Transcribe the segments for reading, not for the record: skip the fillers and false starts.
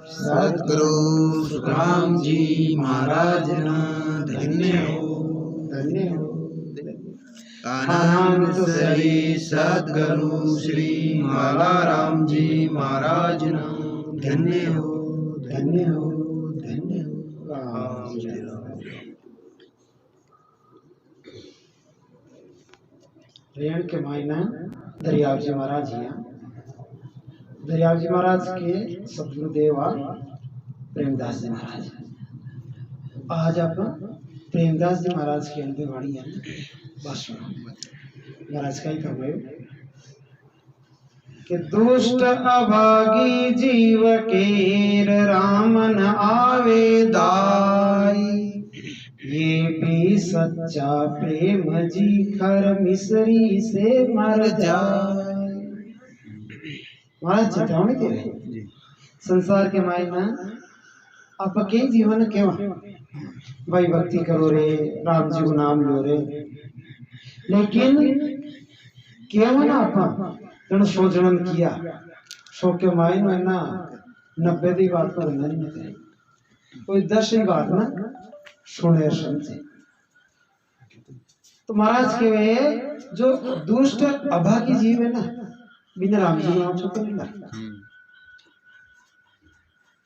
सद्गुरु सुखराम जी महाराज ना धन्य हो, धन्य हो। आनंद सही सद्गुरु श्री मालाराम जी महाराज ना धन्य हो, धन्य हो, धन्य हो। राम जी राम। रेण के मायना दरियाव जी महाराज जी हैं। दरियाव जी महाराज के सदगुरुदेव प्रेमदास जी महाराज। आज आप प्रेमदास जी महाराज के अनुभव वाणी है बस महाराज का ही कहो कि दुष्ट अभागी जीव केर राम न आवे दाई, ये भी सच्चा प्रेम जी खर मिसरी से मर जाए। महाराज चेतावनी दे रहे संसार के मायना आप के जीवन केवा भाई भक्ति करो रे, राम जी को नाम लो रे, लेकिन केवा ना आप जन सोचन किया सो के मायना ना 90 दी बात पर नहीं करे, कोई 10 ही बात ना सुने समझे। तो महाराज के वे जो दुष्ट अभागी जीव है ना, बिना राम जी नाम चुकने लगे।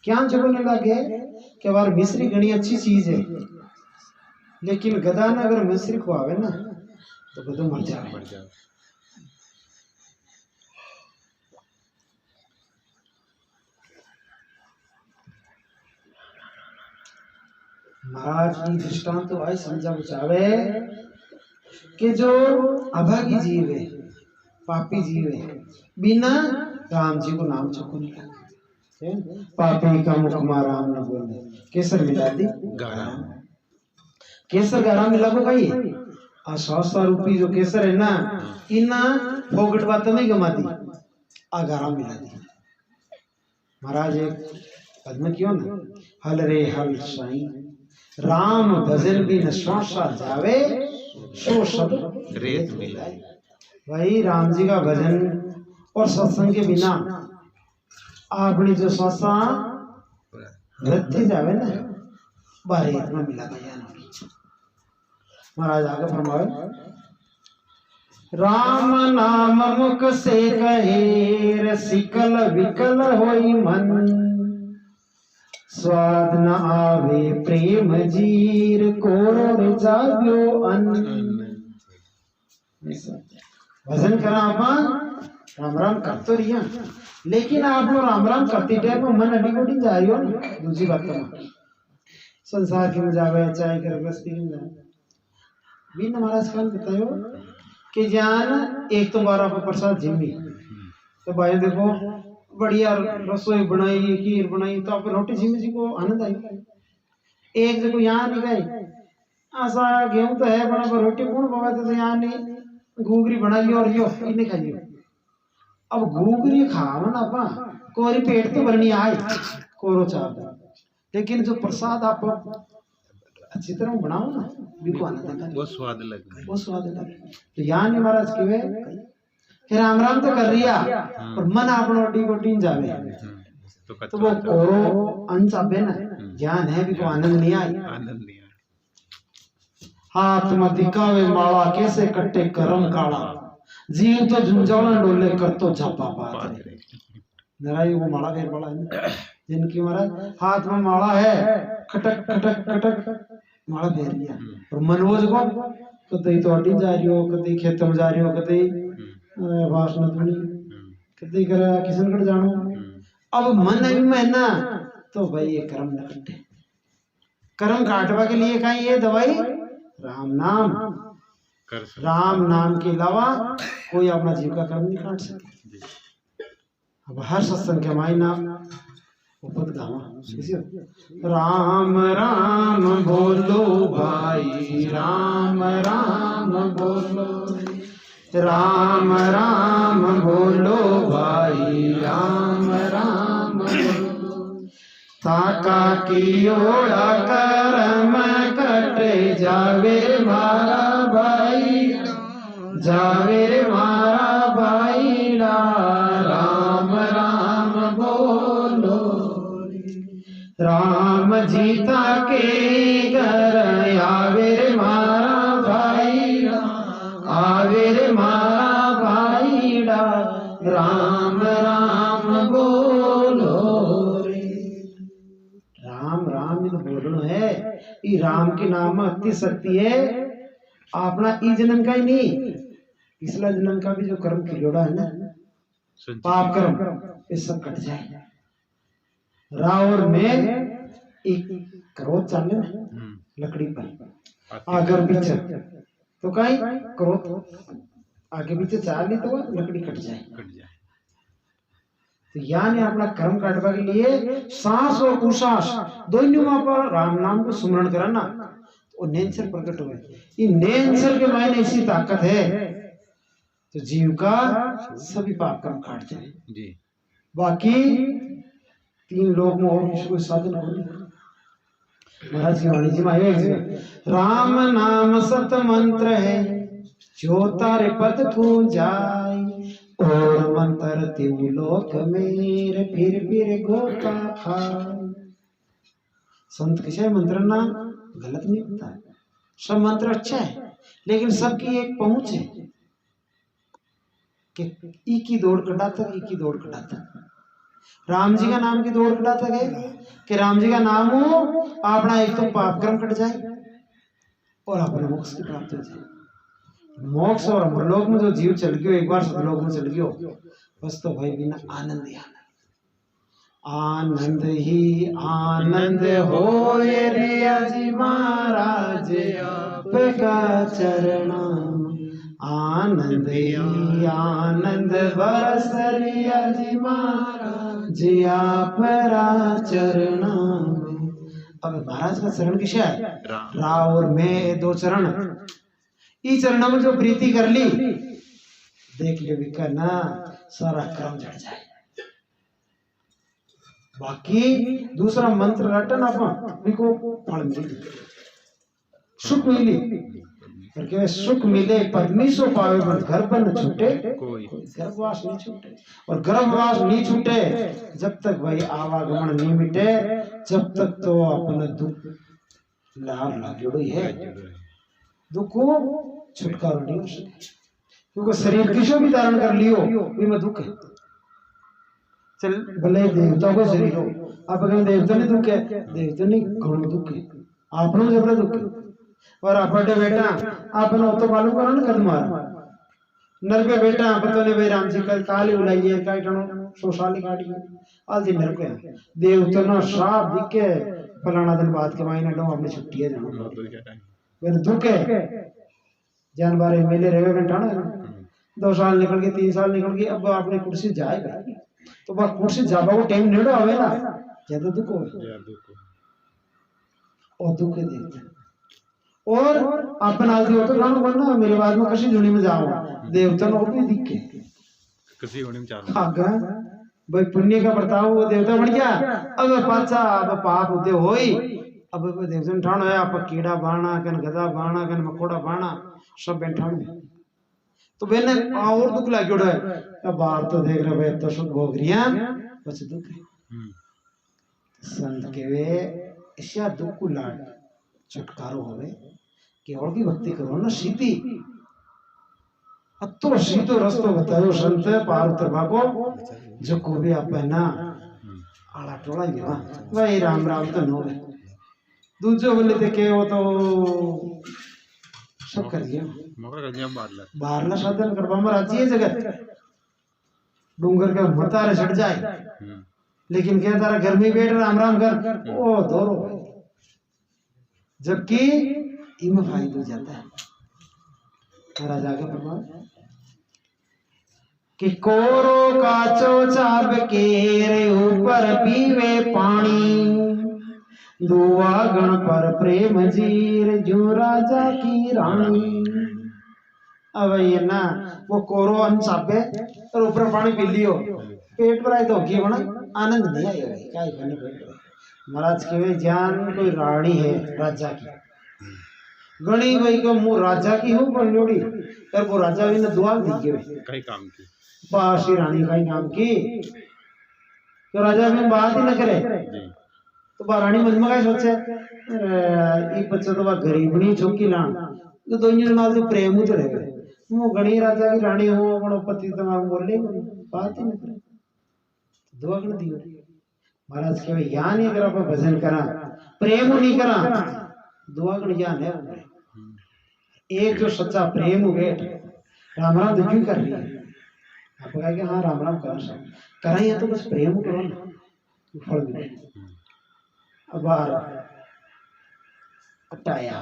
क्या चुकने लगे कि बार मिश्री घनी अच्छी चीज है, लेकिन गधा ने अगर मिश्री खुआवे ना तो गधो मर जाए। महाराज की दृष्टांत तो भाई समझा बुझावे कि जो अभागी जीव है, पापी जीव है, बिना राम जी को नाम चुकने लगे। पापी का मुख राम न बोले, केसर मिला दी गाराम, केसर गाराम मिला को भाई आ 100 रुपये जो केसर है ना, इना फोगट बात नहीं गमा दी, आ गाराम मिला दी। महाराज एक पद्म क्यों ना, हल रे हल साई राम भजन भी न सोसा जावे, सो सब रेत मिलाई। भाई राम जी का भजन और सत्संग के बिना अपनी जो सोसा रत्ती जावे ना, बारे इतना मिला गया ना। महाराज आगे फरमाए, राम नाम मुख से कहे रसिकल विकल होई मन, स्वाद न आवे प्रेम जीर कोर जाग्यो अन्न। भजन करा आप राम राम कर तो रिया, लेकिन आप लोग राम राम करते टाइम मन अभी को जाइयो ना। दूसरी बात तो संसार के में जावे चाहे कर गृहस्थी में जावे बिन महाराज खान बतायो कि जान एक तो 12 को प्रसाद जिम्मी तो भाई देखो बढ़िया रसोई बनाई, खीर बनाई, तो आप रोटी जिम्मी जी को आनंद आई। एक देखो यहाँ नहीं गए ऐसा गेहूं तो है बना, पर रोटी कौन पकाते तो यहाँ नहीं घूगरी बनाई और यो इन्हें खाइयो। अब घूगरी खाओ ना पा कोरी पेट तो भरनी आए कोरो चाव, लेकिन जो प्रसाद आप अच्छी तरह बनाओ ना बिल्कुल आनंद, वो स्वाद लगे, वो स्वाद लगे। तो यहाँ नहीं महाराज के वे फिर राम राम तो कर रिया और मन अपनो डी को टीन जावे, तो वो कोरो अंश आबे ना ज्ञान है भी को आनंद नहीं आई, आनंद नहीं। हाथ में दिखावे माला कैसे कट्टे करम काला, जीव तो झुंझावना डोले कर तो झापा पात रे। नराई वो माला फेर वाला है जिनकी महाराज हाथ में माला है, खटक खटक खटक माला फेर लिया, और मनोज को कतई तो अटी जा रही हो, कतई खेत में जा रही हो, कतई भाषण धुनी, कतई कर किशनगढ़ जानो। अब मन अभी में ना तो भाई ये कर्म न कटे, कर्म काटवा के लिए कहीं ये दवाई राम नाम, राम नाम के अलावा कोई अपना जीव का कर्म नहीं काट सकता। अब हर सत्संग के मायना उपद गावा राम राम बोलो भाई, राम राम बोलो, राम राम बोलो भाई, राम राम बोलो, ताका की ओड़ा करम कटे जावे मारा भाई, जावे मारा भाई, राम राम बोलो। राम जीता के घर आवे रे मारा भाईड़ा, आवे रे मारा भाईड़ा, राम राम बोलो रे। राम राम इन बोलनो है। ई राम के नाम में अति शक्ति है। अपना ई जन्म का ही नहीं, पिछला जन्म का भी जो कर्म किलोड़ा है ना, पाप कर्म, ये सब कट जाए। रावण में एक क्रोध चाले ना लकड़ी पर आगर पीछे, तो कहीं क्रोध आगे पीछे चाल ली तो लकड़ी कट जाए। तो यानी अपना कर्म काटवा के लिए सांस और कुशास दोनों पर राम नाम को सुमरण कराना, वो नेचर प्रकट हुए। ये नेचर के मायने ऐसी ताकत है तो जीव का सभी पाप कर्म काट जाए जी। बाकी 3 लोग में और किसी को साधन हो नहीं। महाराज की वाणी जी में राम नाम सत मंत्र है, जो तारे पद को जाए, और मंत्र तिव लोक मेरे फिर गोता खाए। संत किसे मंत्र ना गलत नहीं होता है, सब मंत्र अच्छा है, लेकिन सबकी एक पहुंच है कि ई की दौड़ कटा तक, ई की दौड़ कटा तक। राम जी का नाम की दौड़ कटा तक है कि राम जी का नाम हो, अपना एक तो पाप कर्म कट जाए और अपने मोक्ष की प्राप्ति हो जाए। मोक्ष और अमरलोक में जो जीव चल गयो, एक बार सतलोक में चल गयो, बस तो भाई बिना आनंद ही आनंद, आनंद ही आनंद हो रे अजी महाराज आपका चरण, आनंद ही आनंद बरस रे अजी महाराज आपका चरण। अब महाराज का चरण किसे है? राव और मैं 2 चरण, ई चरणों में जो प्रीति कर ली, देख ले भी करना सारा कर्म झड़ जाए। बाकी दूसरा मंत्र रटन अपन को फल मिली, सुख मिली, क्योंकि सुख मिले पत्नी सो पावे, पर घर पर न छूटे कोई, गर्भवास नहीं छूटे। और गर्भवास नहीं छूटे जब तक भाई आवागमन नहीं मिटे, जब तक तो अपना दुख लार लागेड़ो है, दुख को छुटकारा नहीं हो सके। क्योंकि शरीर किसो भी धारण कर लियो में दुख है। चल भले देवता को शरीर हो, अब कहीं देवता नहीं दुख है, देवता नहीं घणो दुख है, आपनो ज्यादा दुख है। और आपटे बेटा आपने तो मालूम करो ना कदम मार नर पे बेटा पता ने भाई राम जी कल काली उलाइए काई टनो सोसाली काटी आल दिन नर पे देवता ना श्राप दिखे फलाना दिन बाद के महीने डो अपनी छुट्टी है जानो मेरे दुख है जान बारे मेले रेवे घंटा ना 2 साल निकल गए 3 साल निकल गए, अब आपने कुर्सी जाएगा तो बस कुर्सी जाबा को टाइम नेड़ो आवे ना ज्यादा दुख हो और दुख है देवता। और अपन आज देवता जानो बनना मेरे बाद में किसी जुनी में जाओ देवता नो भी दिखे किसी होने में चालू आगा भाई पुण्य का बर्ताव वो देवता बन गया। अब पाचा अब पाप उदय होई, अब देवता ठाणो है आप कीड़ा बाणा कन गधा बाणा कन मकोड़ा बाणा सब बैठाण में तो बेने और दुख लाग्यो है। अब बाहर तो देख रहे भाई तो सुख भोग रिया बस दुख है। संत के वे ऐसा दुख को लाड छुटकारो होवे केवल की भक्ति करो ना सीधी अतो सीधो रस्तो बतायो संत पार उतरवा को जो को भी आप है ना आला टोला गया भाई राम राम तो नो है दूसरे बोले थे के वो तो सब कर गया मगर कर दिया बारला साधन करवा में राजी है जगत डूंगर का मतारे चढ़ जाए लेकिन क्या तारा घर में बैठ राम राम कर ओ दोरो जबकि इनमें फायदा हो जाता है। राजा का प्रभाव कि कोरो काचो चाप के ऊपर पीवे पानी दुआ गण पर प्रेम जीर जो राजा की रानी। अब ये ना वो कोरो अन्न चापे और ऊपर पानी पी लियो पेट पर आए तो की बना आनंद नहीं आएगा भाई क्या करने पेट महाराज के जान कोई रानी है राजा की गणी भाई को मुंह राजा की हो बनोड़ी पर वो राजा भी ने दुआ दी के कई काम की पासी रानी का ही काम की तो राजा भी बात ही न करे तो रानी मन में काय सोचे अरे ई बच्चा तो गरीबनी चौकी लान तो दोनों नाल तो प्रेम तो रहे वो गणी राजा की रानी हो अपनो पति तमाम बोले बात ही नहीं करे दुआ गण दियो महाराज के यहाँ नहीं करा पर भजन करा प्रेम नहीं करा दुआ गण ज्ञान है एक जो सच्चा प्रेम हो गए राम राम तो क्यों कर रही है आप कहेंगे हाँ राम राम करा ये तो बस प्रेम करो ना फल मिले अब हटाया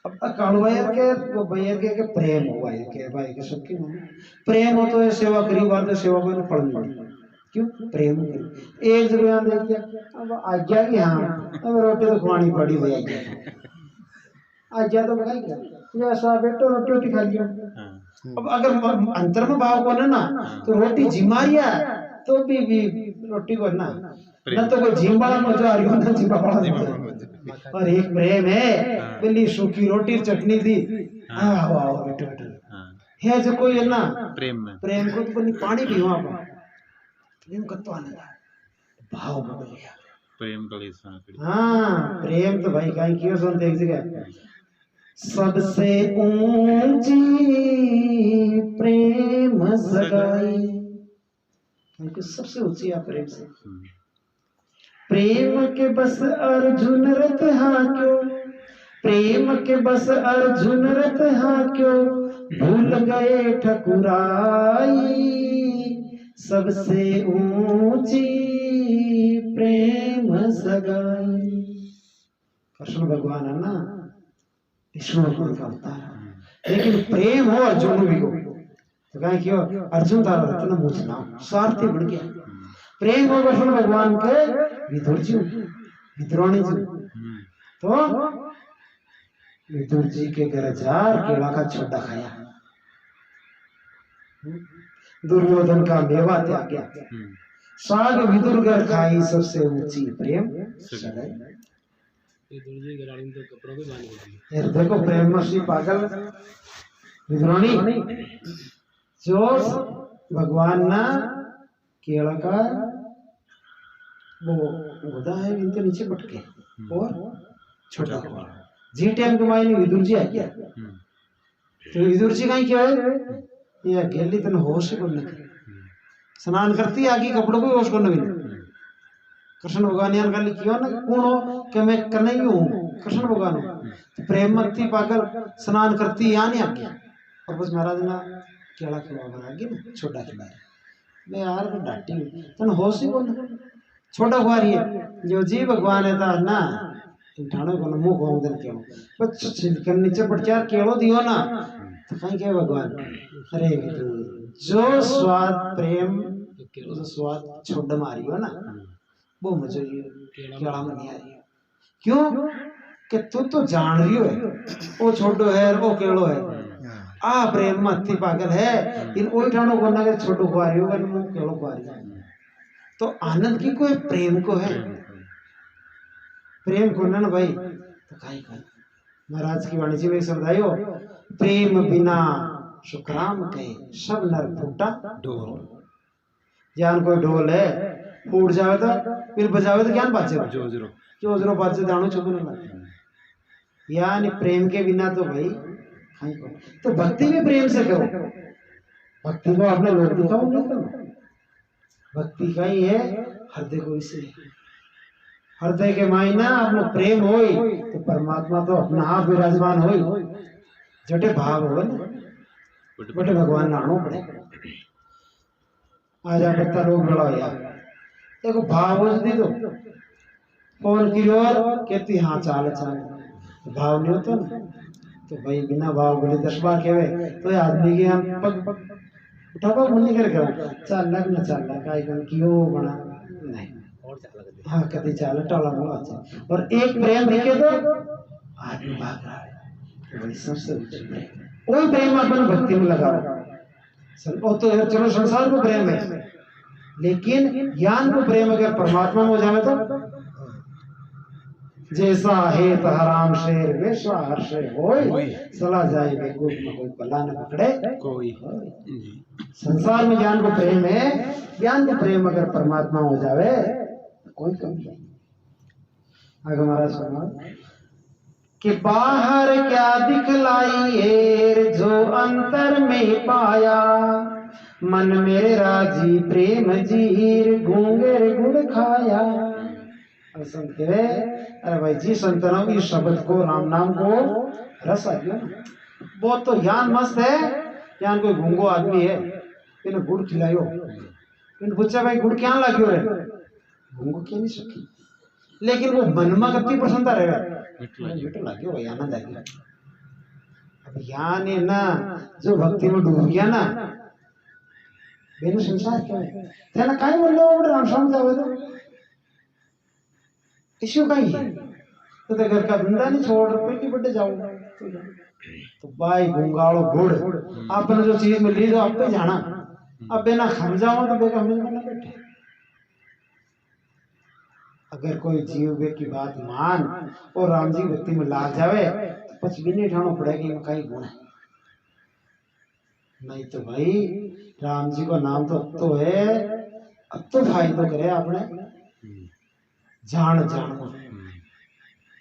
अब कालवायर के वो भैया के प्रेम हुआ है के भाई के सबकी प्रेम हो तो सेवा करी बार तो सेवा को फल मिले क्यों प्रेम करी एक जगह यहाँ देखिए अब आज्ञा की हाँ अब रोटी तो खुआनी पड़ी हुई आज्ञा आज्ञा तो बताई क्या जैसा बेटो रोटी खा लिया अब अगर अंतर में भाव को ना तो रोटी जिमारिया तो भी रोटी को ना न तो कोई जिम्बाला मजा आ रही हो ना जिम्बाला और एक प्रेम है बिल्ली सूखी रोटी चटनी थी आओ आओ बेटो बेटो है जो कोई है ना प्रेम को तो पानी भी हुआ प्रेम का तो आनंद भाव बदल गया प्रेम का हाँ प्रेम तो भाई कहीं क्यों सुनते एक जगह सबसे ऊंची प्रेम सगाई सबसे ऊंची है प्रेम से प्रेम के बस अर्जुन रथ हाक्यो प्रेम के बस अर्जुन रथ हाक्यो भूल गए ठकुराई सबसे ऊंची प्रेम सगाई कृष्ण भगवान है ना विष्णु भगवान का अवतार लेकिन प्रेम हो अर्जुन भी को तो कहें क्यों अर्जुन तारा रत्न मुझना स्वार्थी बढ़ गया प्रेम हो कृष्ण भगवान के विदुर जी विद्रोणी जी तो विदुर जी के घर जार केला का छोटा खाया दुर्योधन का मेवा त्याग गया साग विदुर घर खाई सबसे ऊंची प्रेम यार देखो प्रेम श्री पागल विद्रोणी जो भगवान ना केला का वो गोदा है इनके नीचे पटके और छोटा हुआ जी टाइम के मायने विदुर जी आ गया तो विदुर जी कहीं क्या है ये अकेली तन होश को न स्नान करती आगे कपड़ों को होश को न मिले कृष्ण भगवान यार गल क्यों ना कौन हो कि मैं कन्हई हूँ कृष्ण भगवान तो प्रेम मक्ति पागल स्नान करती यहाँ नहीं आगे और बस महाराज ना केला खिला बना के ना छोटा खिला मैं यार को डांटी तन होश ही बोल छोटा हुआ रही है जो जी भगवान है था ना ठाणे को मुंह को उधर क्यों बस छिलकन नीचे पड़ चार केलो दियो ना तो कहीं क्या भगवान अरे जो स्वाद प्रेम जो स्वाद छोड़ मारी हो ना वो मुझे केला में नहीं आ रही क्यों कि तू तो जान रही हो वो छोटो है वो केलो है आ प्रेम मत्ती पागल है इन ओई ठाणो को ना के छोटो को आ रही हो मुंह केलो को आ रही है तो आनंद की कोई प्रेम को है प्रेम को ना भाई तो काई महाराज की वाणी में समझायो प्रेम बिना सुखराम के सब नर फूटा ढोल ज्ञान कोई ढोल है फूट जावे तो फिर बजावे तो ज्ञान बाजे जो जरो बाजे दाणो चुपने लगे यानी प्रेम के बिना तो भाई खाई को तो भक्ति भी प्रेम से करो भक्ति को अपने लोग दिखाओ नहीं करो भक्ति का ही है हृदय को इसे हृदय के मायना अपना प्रेम होई तो परमात्मा तो अपना आप विराजमान होई जटे भाव हो बटे भगवान नानो पड़े आजा बत्ता लोग बड़ा हो यार देखो भाव हो दी तो कौन की ओर कहती हाँ चाल चाल भाव नहीं होता ना तो भाई बिना भाव बोले 10 बार कहवे तो आदमी के हम पग उठावा मुन्नी कर चाल लग न चाल लग आई कन क्यों बना नहीं और चाल हाँ कभी चाल टाला बोला अच्छा और एक प्रेम देखे तो आदमी भाग रहा है वही सबसे कोई प्रेम अपन भक्ति में लगाओ वो तो चलो संसार को प्रेम है लेकिन ज्ञान को प्रेम अगर परमात्मा में हो जाए तो जैसा है तो हराम शेर वैसा हर्ष होय सला जाए बेकूफ में कोई पला न पकड़े कोई संसार में ज्ञान को प्रेम है ज्ञान को प्रेम अगर परमात्मा हो जावे कोई कमी नहीं। आगे महाराज सुना कि बाहर क्या दिखलाइए जो अंतर में पाया, मन मेरे राजी प्रेम जीर गूंगे गुड़ खाया। संत कहे अरे भाई जी संतनों की शब्द को राम नाम को रस आ गया ना, बहुत तो ज्ञान मस्त है। ज्ञान कोई गूंगो आदमी है इन गुड़ खिलायो, इन पूछा भाई गुड़ क्या लागियो रे, गूंगो क्या नहीं सकी, लेकिन वो मन में कति प्रसन्नता रहेगा, मीठो लागियो भाई, आनंद आ गया। अब ज्ञान है ना जो भक्ति में डूब गया ना, बेनु संसार क्या है तेना काई बोल लो राम स्वामी जावे तो इश्यू का ही है। तो घर का धंधा नहीं छोड़ पेटी बड़े जाओ तो भाई गुंगाड़ो गुड़ आपने जो चीज मिली जो आप पे जाना, अब बिना खम जाओ तो बेका हमें ना बैठे। अगर कोई जीव वे की बात मान और राम जी भक्ति में लाग जावे तो कुछ भी नहीं ठानो पड़ेगी में कई गुण है, नहीं तो भाई राम जी का नाम तो है, अब तो फायदा करे आपने जान जान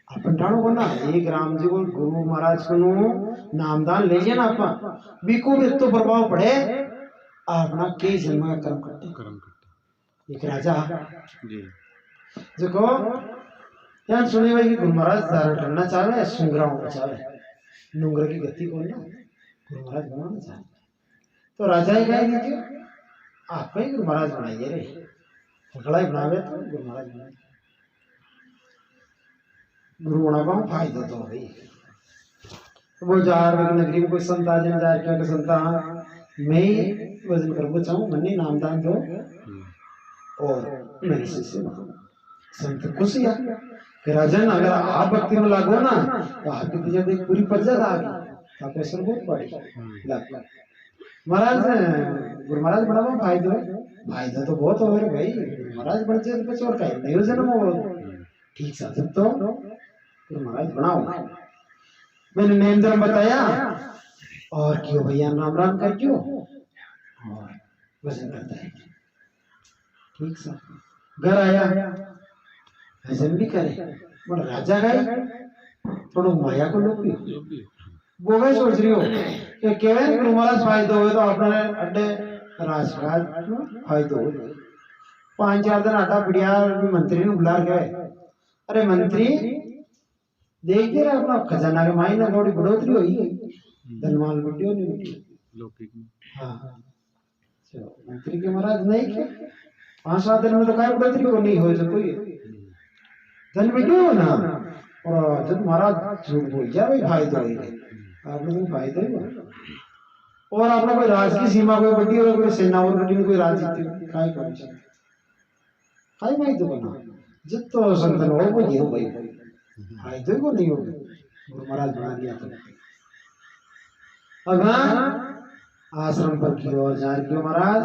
अपन ठाणो को ना एक राम जी को गुरु महाराज को नामदान ले लिया ना अपन बीको भी तो प्रभाव पड़े अपना कई जन्म का कर्म करते। एक राजा जी देखो यहाँ सुने भाई कि गुरु महाराज धारण करना चाहे सुंगराओं को चाहे नुंगर की गति को ना गुरु महाराज बनाना चाहे तो राजा ही कहे लीजिए आप ही गुरु महाराज बनाइए रे, कड़ाई बनावे तो गुरु महाराज बनाए। गुरु बना पाऊँ फायदा तो भाई वो जार नगरी में कोई संत आ जाए जार क्या संता मैं वजन करना चाहूँ मन्नी नामदान दो और मेरे शिष्य संत खुशी है कि राजन अगर आप भक्ति में लागो ना तो आपकी तुझे देख पूरी प्रजा आ गई आप ऐसा बहुत पड़ी महाराज गुरु महाराज बड़ा फायदा है, फायदा तो बहुत हो रहा भाई गुरु महाराज बढ़ जाए तो और कहीं नहीं जन्म हो ठीक सा तो गुरु महाराज बनाओ। मैंने नेम धर्म बताया और क्यों भैया नाम राम कर क्यों और वजन करता है ठीक सा घर आया भजन भी करे बोला राजा गए थोड़ा माया को लोग भी वो गए सोच रही हो कि केवल गुरु महाराज फायदा हो तो अपने अड्डे राजराज फायदा हो 5-4 दिन आटा पिड़िया मंत्री ने बुला गए अरे मंत्री देखिए अपना खजाना के मायने थोड़ी बढ़ोतरी हुई धनवान लुटियो नहीं लुटी हाँ मंत्री के महाराज नहीं के 5-7 दिन में तो काय बढ़ोतरी को नहीं हो कोई धन में क्यों ना और जब महाराज झूठ बोल जाए भाई फायदा होगा आपने कोई फायदा ही और आपने कोई राज की सीमा कोई बढ़ी और कोई सेना और बढ़ी में कोई राज जीती काय कर काय भाई तो बना जित तो संतन हो वो ये भाई फायदे को नहीं होगा गुरु महाराज बना दिया तो अब आश्रम पर क्यों जा क्यों महाराज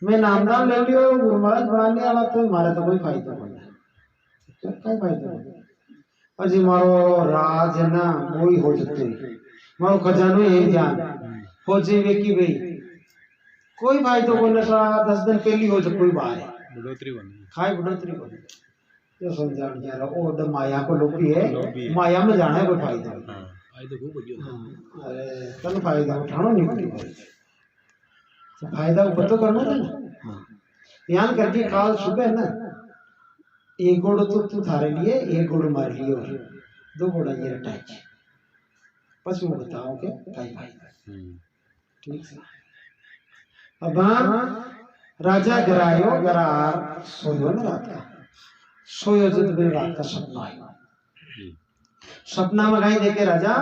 मैं नामदान ले लियो गुरु महाराज बना लिया वाला तो हमारा तो कोई फायदा नहीं है क्या फायदा अजी मारो राज है ना वही हो सकते मारो खजानो यही जान हो जाए की भाई कोई फायदा को नशा 10 दिन पहली हो जाए कोई बाहर बढ़ोतरी बनी खाए बढ़ोतरी बनी जो समझा नहीं आ रहा ओ द माया को लोभी है माया में जाना है कोई फायदा नहीं फायदा खूब बढ़िया अरे तन फायदा उठानो नहीं पड़ी भाई तो फायदा ऊपर तो करना था ना ध्यान करके काल सुबह ना एक गोड़ तो तू थारे लिए एक गोड़ मार लियो 2 गोड़ा ये अटैच बस मैं बताऊं के कई फायदा ठीक है। अब राजा गरायो गरार सोयो ना रात का सोयो जब दिन रात का सपना आया सपना में गाय देखे राजा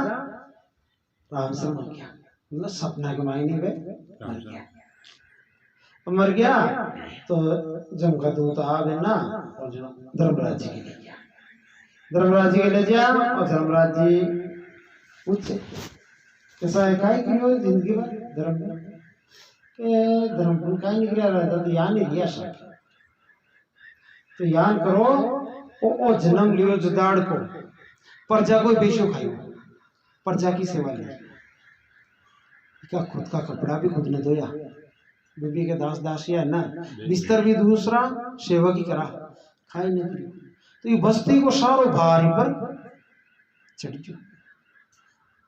राम से मर गया मतलब सपना के मायने में मर गया मर गया तो जम का दूत आ गया ना और जो धर्मराज जी के ले गया धर्मराज जी के ले गया और धर्मराज जी पूछे कैसा है काय की हो जिंदगी में धर्म के धर्म को काय निकला रहता तो यान नहीं लिया सब तो यान करो ओ जन्म लियो जुदाड़ को प्रजा को बेचो खायो प्रजा की सेवा ले क्या खुद का कपड़ा भी खुद ने धोया बीबी के दास दासिया है ना बिस्तर भी दूसरा सेवा की करा खाई नहीं करियो तो ये बस्ती को सारो भारी पर चढ़ गयो।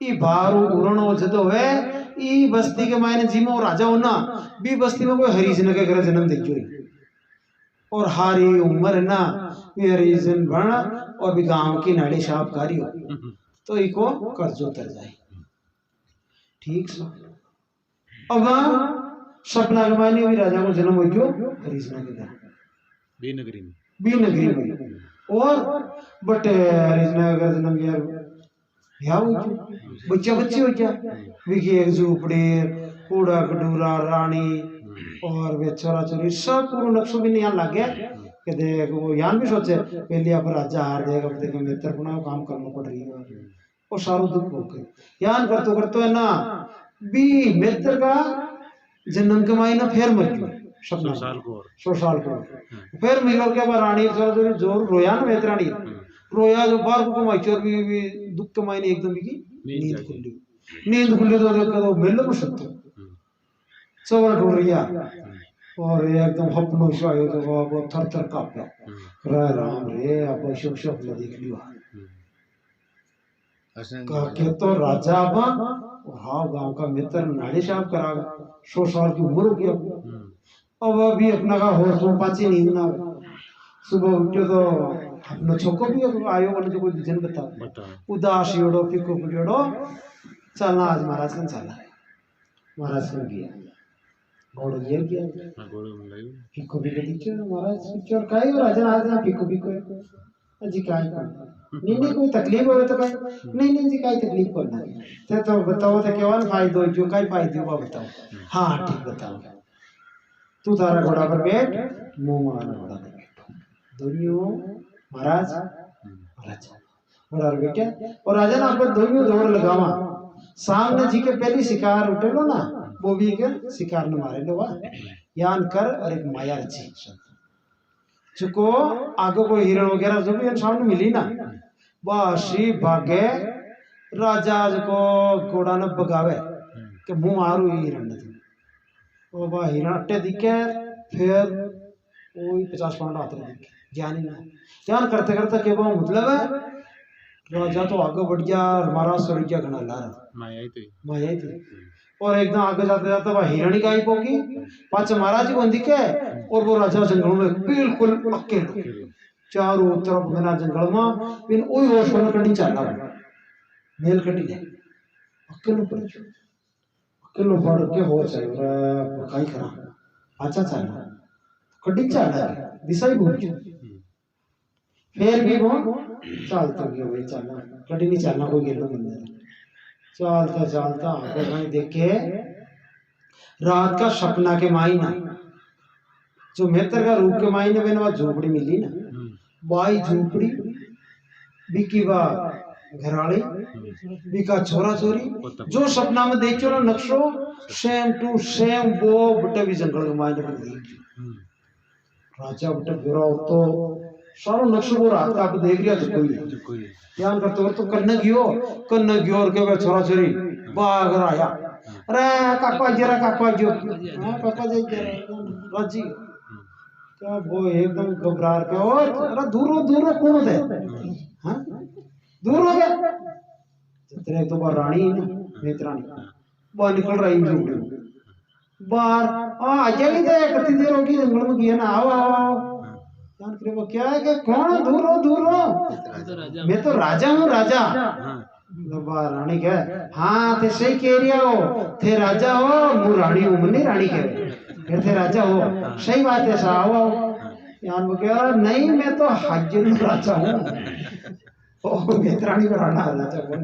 ई भारू उड़नो जदो है ई बस्ती के मायने जिमो राजा हो ना बी बस्ती में कोई हरिजन के घर जन्म देखियो और हारी उम्र है ना वे हरिजन बन और भी गांव की नाड़ी साहब कारियो तो इको कर्ज उतर जाए। ठीक से अब सपना के मायने भी राजा को जन्म हो गयो हरिजन के घर बी नगरी में और बटे हरिजन के घर जन्म गया या बच्चा बच्चे हो क्या विकी एक झोपड़ी कूड़ा कटोरा रानी और वे चोरा चोरी सब पूरा नक्शो भी नहीं लग गया कि देख वो यान भी सोचे पहले अब राजा हार जाएगा अब देख मित्र पुना काम करना पड़ रही है और सारो दुख हो गए यान करते है ना बी मित्र का जन्म के मायना फिर मर गया 100 साल को फिर मिलो के बाद रानी चोरा चोरी जोर रोया ना मित्र रानी रोया जो बार को कमाई चोर भी दुख के मायने एकदम की नींद खुली तो देखो तो मिल को सकते चोर ढूंढ रिया और एकदम हपनो शायो तो वो थर थर कांपे रे राम रे अब शोक शोक में देख लियो का के तो राजा बा हाँ गांव का मित्र नाड़ी साहब करा 100 साल की उम्र हो गया अब अभी अपना का होश में पाची नींद ना सुबह उठो तो अपना छोको भी आयो वाले जो कोई जन बता उदास योड़ो पिको पिड़ो चलना आज महाराज कन चला महाराज कन गया घोड़ो ये गया पिको भी दिखे महाराज चोर काई राजा आज ना पिको जी काई नहीं कोई तकलीफ हो तो काई नहीं जी काई तकलीफ करना तो बताओ तो केवन फायदो जो काई फायदो वो बताओ हाँ ठीक बताओ तू तारा घोड़ा पर बैठ मुंह मारना घोड़ा पर बैठो दोनों महाराज महाराज बेटे और राजा ना पर दोनों दौड़ लगावा सामने जी के पहली शिकार उठे लो ना वो भी के शिकार न मारे लो यान कर और एक माया रची चुको आगे कोई हिरण वगैरह जो भी सामने मिली ना बाशी भागे राजा को घोड़ा न बगावे के मुंह मारू हिरण ने वो बा हिरण अट्टे दिखे फिर वही 50 पाउंड आते दिखे ज्ञानी ना ध्यान करते करते के वो मतलब है राजा तो आगे बढ़ गया हमारा सरिया घना ला माया थी और एकदम आगे जाते जाते वह हिरणी गायब होगी पांच महाराज जी को दिखे और वो राजा जंगल में बिल्कुल अकेले चारों तरफ घना जंगल में फिर वही होश में कटी चला मेल कटी है अकेले पड़ के हो जाए काई करा अच्छा चला कटी चला दिशा ही भूल फिर भी वो चलता गया भाई चलना कटी नहीं चलना कोई गिरना बंदा चलता चलता आगे भाई देखे रात का सपना के मायना जो मित्र का रूप के मायने में वह झोपड़ी मिली ना बाई झोपड़ी बिकी बा घराड़ी बिका छोरा छोरी जो सपना में देखो ना नक्शो सेम टू सेम वो बटे भी जंगल के मायने में देखी राजा बटे गिरा तो सारो नक्शो वो रात का आप देख लिया जो कोई ध्यान करते तो कन्न गियो और के छोरा छोरी बागर आया अरे काका जो काका जी राजी क्या वो एकदम घबरा के और अरे दूर कौन थे हां दूर हो गया तेरे तो बार रानी नेत्रानी बाहर निकल रही है बाहर आ जाएगी तो कितनी देर होगी जंगल में गया ना आओ जान करे वो क्या है कि कौन दूर हो मैं तो राजा हूँ राजा रानी कह हाँ थे सही कह रही हो थे राजा हो मु रानी हूँ मन्नी रानी कह थे राजा हो सही बात है साहब यान वो कह रहा नहीं मैं तो हाजिर राजा हूँ रानी को राणा राजा बोल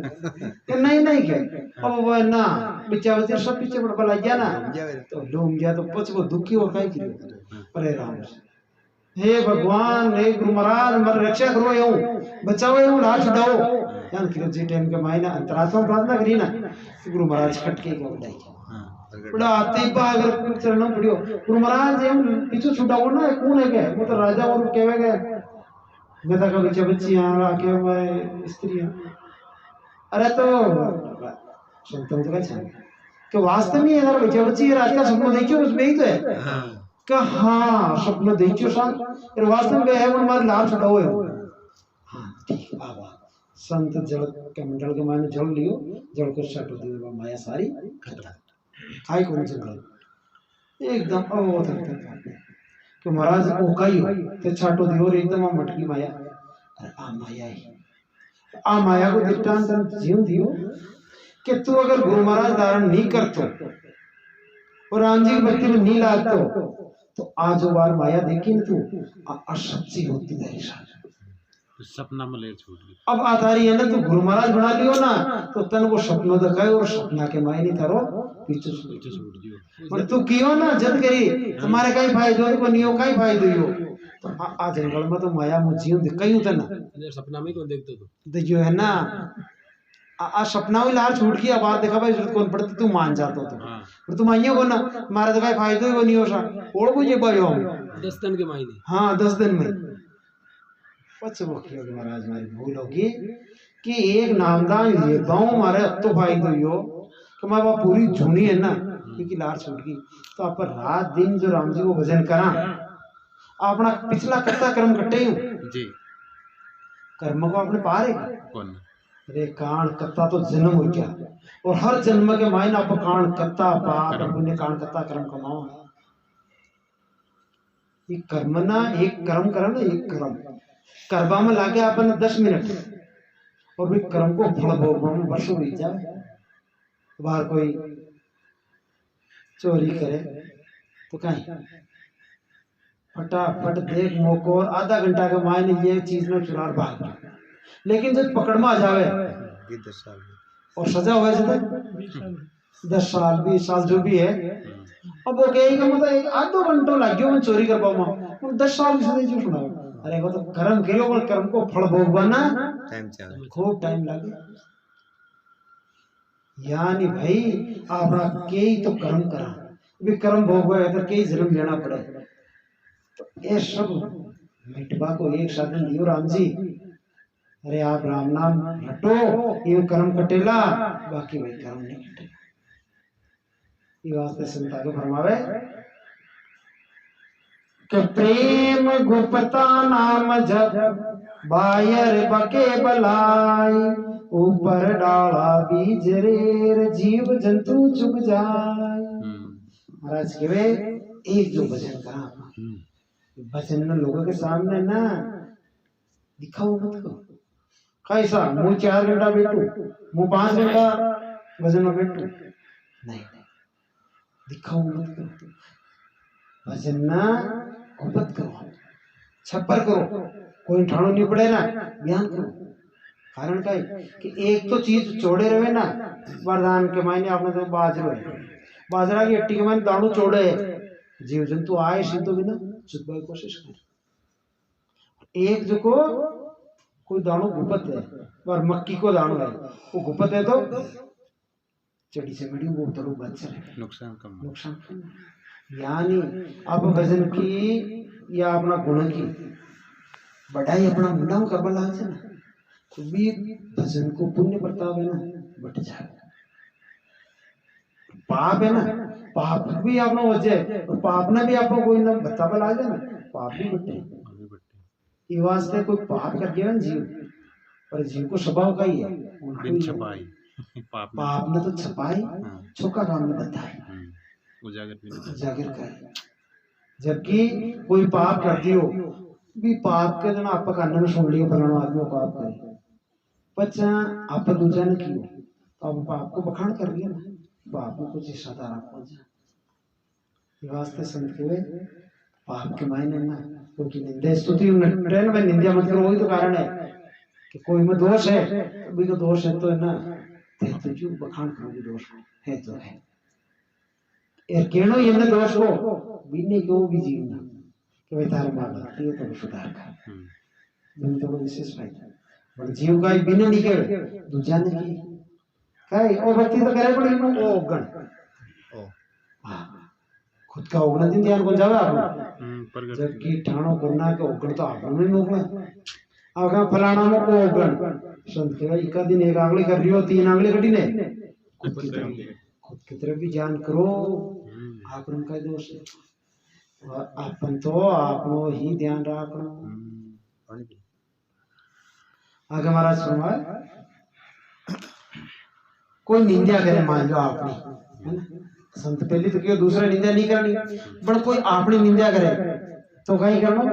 नहीं क्या अब वो ना बच्चा बच्चा सब पीछे पड़ पला गया ना तो डूम गया तो पच वो दुखी हो कहीं की अरे राम हे भगवान हे गुरु महाराज मर रक्षा करो यूं बचाओ यूं लाश छुड़ाओ यान कि जी टाइम के मायना अंतरात्मा प्रार्थना करी ना गुरु महाराज खटके को बताई बड़ा आते पा अगर चरणों पड़ियो गुरु महाराज हम पीछे छुड़ाओ ना कौन है के वो तो राजा और कहवेगा मैं तो कभी बच्ची यहां आके मैं स्त्रियां अरे तो सुनता हूं तो क्या कि वास्तव में अगर बच्ची रात का सपना देखियो उसमें ही तो है का हाँ सपना देखियो सान और वास्तव में है मन मार लाभ छटाओ है हाँ ठीक आवा संत जल के मंडल के माने जल लियो जल को छटो दियो माया सारी खत्म आई कौन जंगल एकदम ओ तक कि महाराज ओकाई हो ते छाटो दियो और एकदम मटकी माया अरे आ माया ही आ माया को दृष्टांत जीव दियो कि तू अगर गुरु महाराज धारण नहीं करतो और राम जी की भक्ति में नहीं लागतो तो आज बार माया देखी न तू असच्ची होती है तो सपना में ले छूट गई। अब आधारी है ना तू गुरु महाराज बना लियो ना तो तन वो सपनों दिखाए और सपना के मायने तारो पीछे छूट दियो पर तू कियो ना जद करी तुम्हारे कई फायदो को नियो कई फायदो यो तो आ जंगल में तो माया मुझियो दिखाई उतना सपना में कौन देखते तो देखियो है ना आ सपना भी लार छूट गया बात देखा भाई जरूरत कौन पड़ती तू मान जातो तो पर तुम आइयो को ना मारे तो कई फायदो को नियो सा ओड़ को जे बायो 10 दिन के मायने हाँ 10 दिन में पच्चीस महाराज हमारी भूल होगी कि एक नामदान ये गाँव मारे अब तो फायदो यो कि हमारे पास पूरी झुनी है ना क्योंकि लार छूट गई तो आप रात दिन जो राम जी को भजन करा अपना पिछला कत्ता कर्म कट्टे हूँ जी कर्म को अपने पारे कौन अरे कान कत्ता तो जन्म हो गया और हर जन्म के मायने आप कान कत्ता पाप पुण्य कान कत्ता कर्म कमाओ ये कर्म ना एक कर्म करा ना एक कर्म करबा में लागे अपन 10 मिनट और भी कर्म को फल भोगवा में वर्षों बीत जाए बाहर कोई चोरी करे तो कहीं फटाफट देख मोको और आधा घंटा के मायने ये चीज में चुरार भाग गया लेकिन जब पकड़ में आ जावे 10 साल और सजा हो जाए 10 साल 20 साल जो भी है अब वो कहेगा मतलब एक आधो घंटो लग गयो मैं चोरी कर पाऊंगा 10 साल की सजा क्यों सुनाओ अरे वो तो कर्म करो और कर्म को फल भोगवाना टाइम चाहिए खूब टाइम लगे यानी भाई अपना कई तो कर्म करा भी कर्म भोगवा है तो कई जन्म लेना पड़े तो ये सब मिटवा को एक साधन दियो राम जी अरे आप राम नाम हटो ये कर्म कटेला बाकी भाई कर्म नहीं कटे ये वास्ते संता को फरमावे कि प्रेम गुप्ता नाम जप बायर बके बलाई ऊपर डाला बीज रेर जीव जंतु चुग जाए महाराज के वे एक जो भजन करा भजन न लोगों के सामने ना दिखाओ मत करो कैसा मुँह 4 घंटा बैठू मुँह 5 घंटा भजन में बैठू नहीं दिखाओ मत करो भजन ना कुपत करो छप्पर करो कोई ठाणो नहीं पड़े ना ध्यान करो कारण का कि एक तो चीज चौड़े रहे ना वरदान के मायने आपने तो बाजरो है बाजरा की हट्टी के मायने दाणु चौड़े जीव जंतु आए सिद्धो बिना छुपने की कोशिश कर एक जो को कोई दाणो गुपत है और मक्की को दाणो है वो गुपत है तो चढ़ी से बड़ी वो तो बच रहे नुकसान यानी अब भजन की या अपना गुण की बढ़ाई अपना मुंडा कर बला है ना तो भी भजन को पुण्य प्रताप है ना बट जाए पाप है ना पाप भी आपने वजह और पाप ने भी आपको कोई ना बता बला है ना पाप भी बटे ये वास्ते कोई पाप कर गया ना जीव पर जीव को स्वभाव का ही है छपाई पाप ने तो छपाई छोका काम में बताई उजागर कर जबकि कोई पाप कर दियो भी पाप के दिन आप कान में सुन लियो फलाना आदमी पाप करे पचा आप दूजा ने कियो तो आप पाप को बखान कर लिया ना पाप को कुछ सदारा पहुंच जा वास्ते संत के पाप के मायने ना क्योंकि निंदा स्तुति ट्रेन में निंदा मत करो वही तो कारण है कि कोई में दोष है अभी तो दोष है तो है ना तो क्यों बखान करोगे दोष को है तो है यार केनो ये दोष को बीने को भी जीवना कि भाई तारे मार ये तो सुधार कर दिन तो विशेष फायदा पर जीव का बिना निकल दूजा ने की काई ओ व्यक्ति तो करे पड़ी ओ गण ओ हां खुद का उगन दिन ध्यान को जावे आप जबकि ठाणो करना के उगन तो आप में मोकला आगा फलाना में ओ उगन संत के भाई का दिन एक आंगली कर रियो 3 आंगली कटी ने खुद की तरफ भी ध्यान करो आप का दोष है अपन तो आपनो ही ध्यान रखना। आगे महाराज सुनवा, कोई निंदा करे मान लो आपने, है ना, संत पहले तो क्यों दूसरा निंदा नहीं करनी, बट कोई आपने निंदा करे तो कहीं करना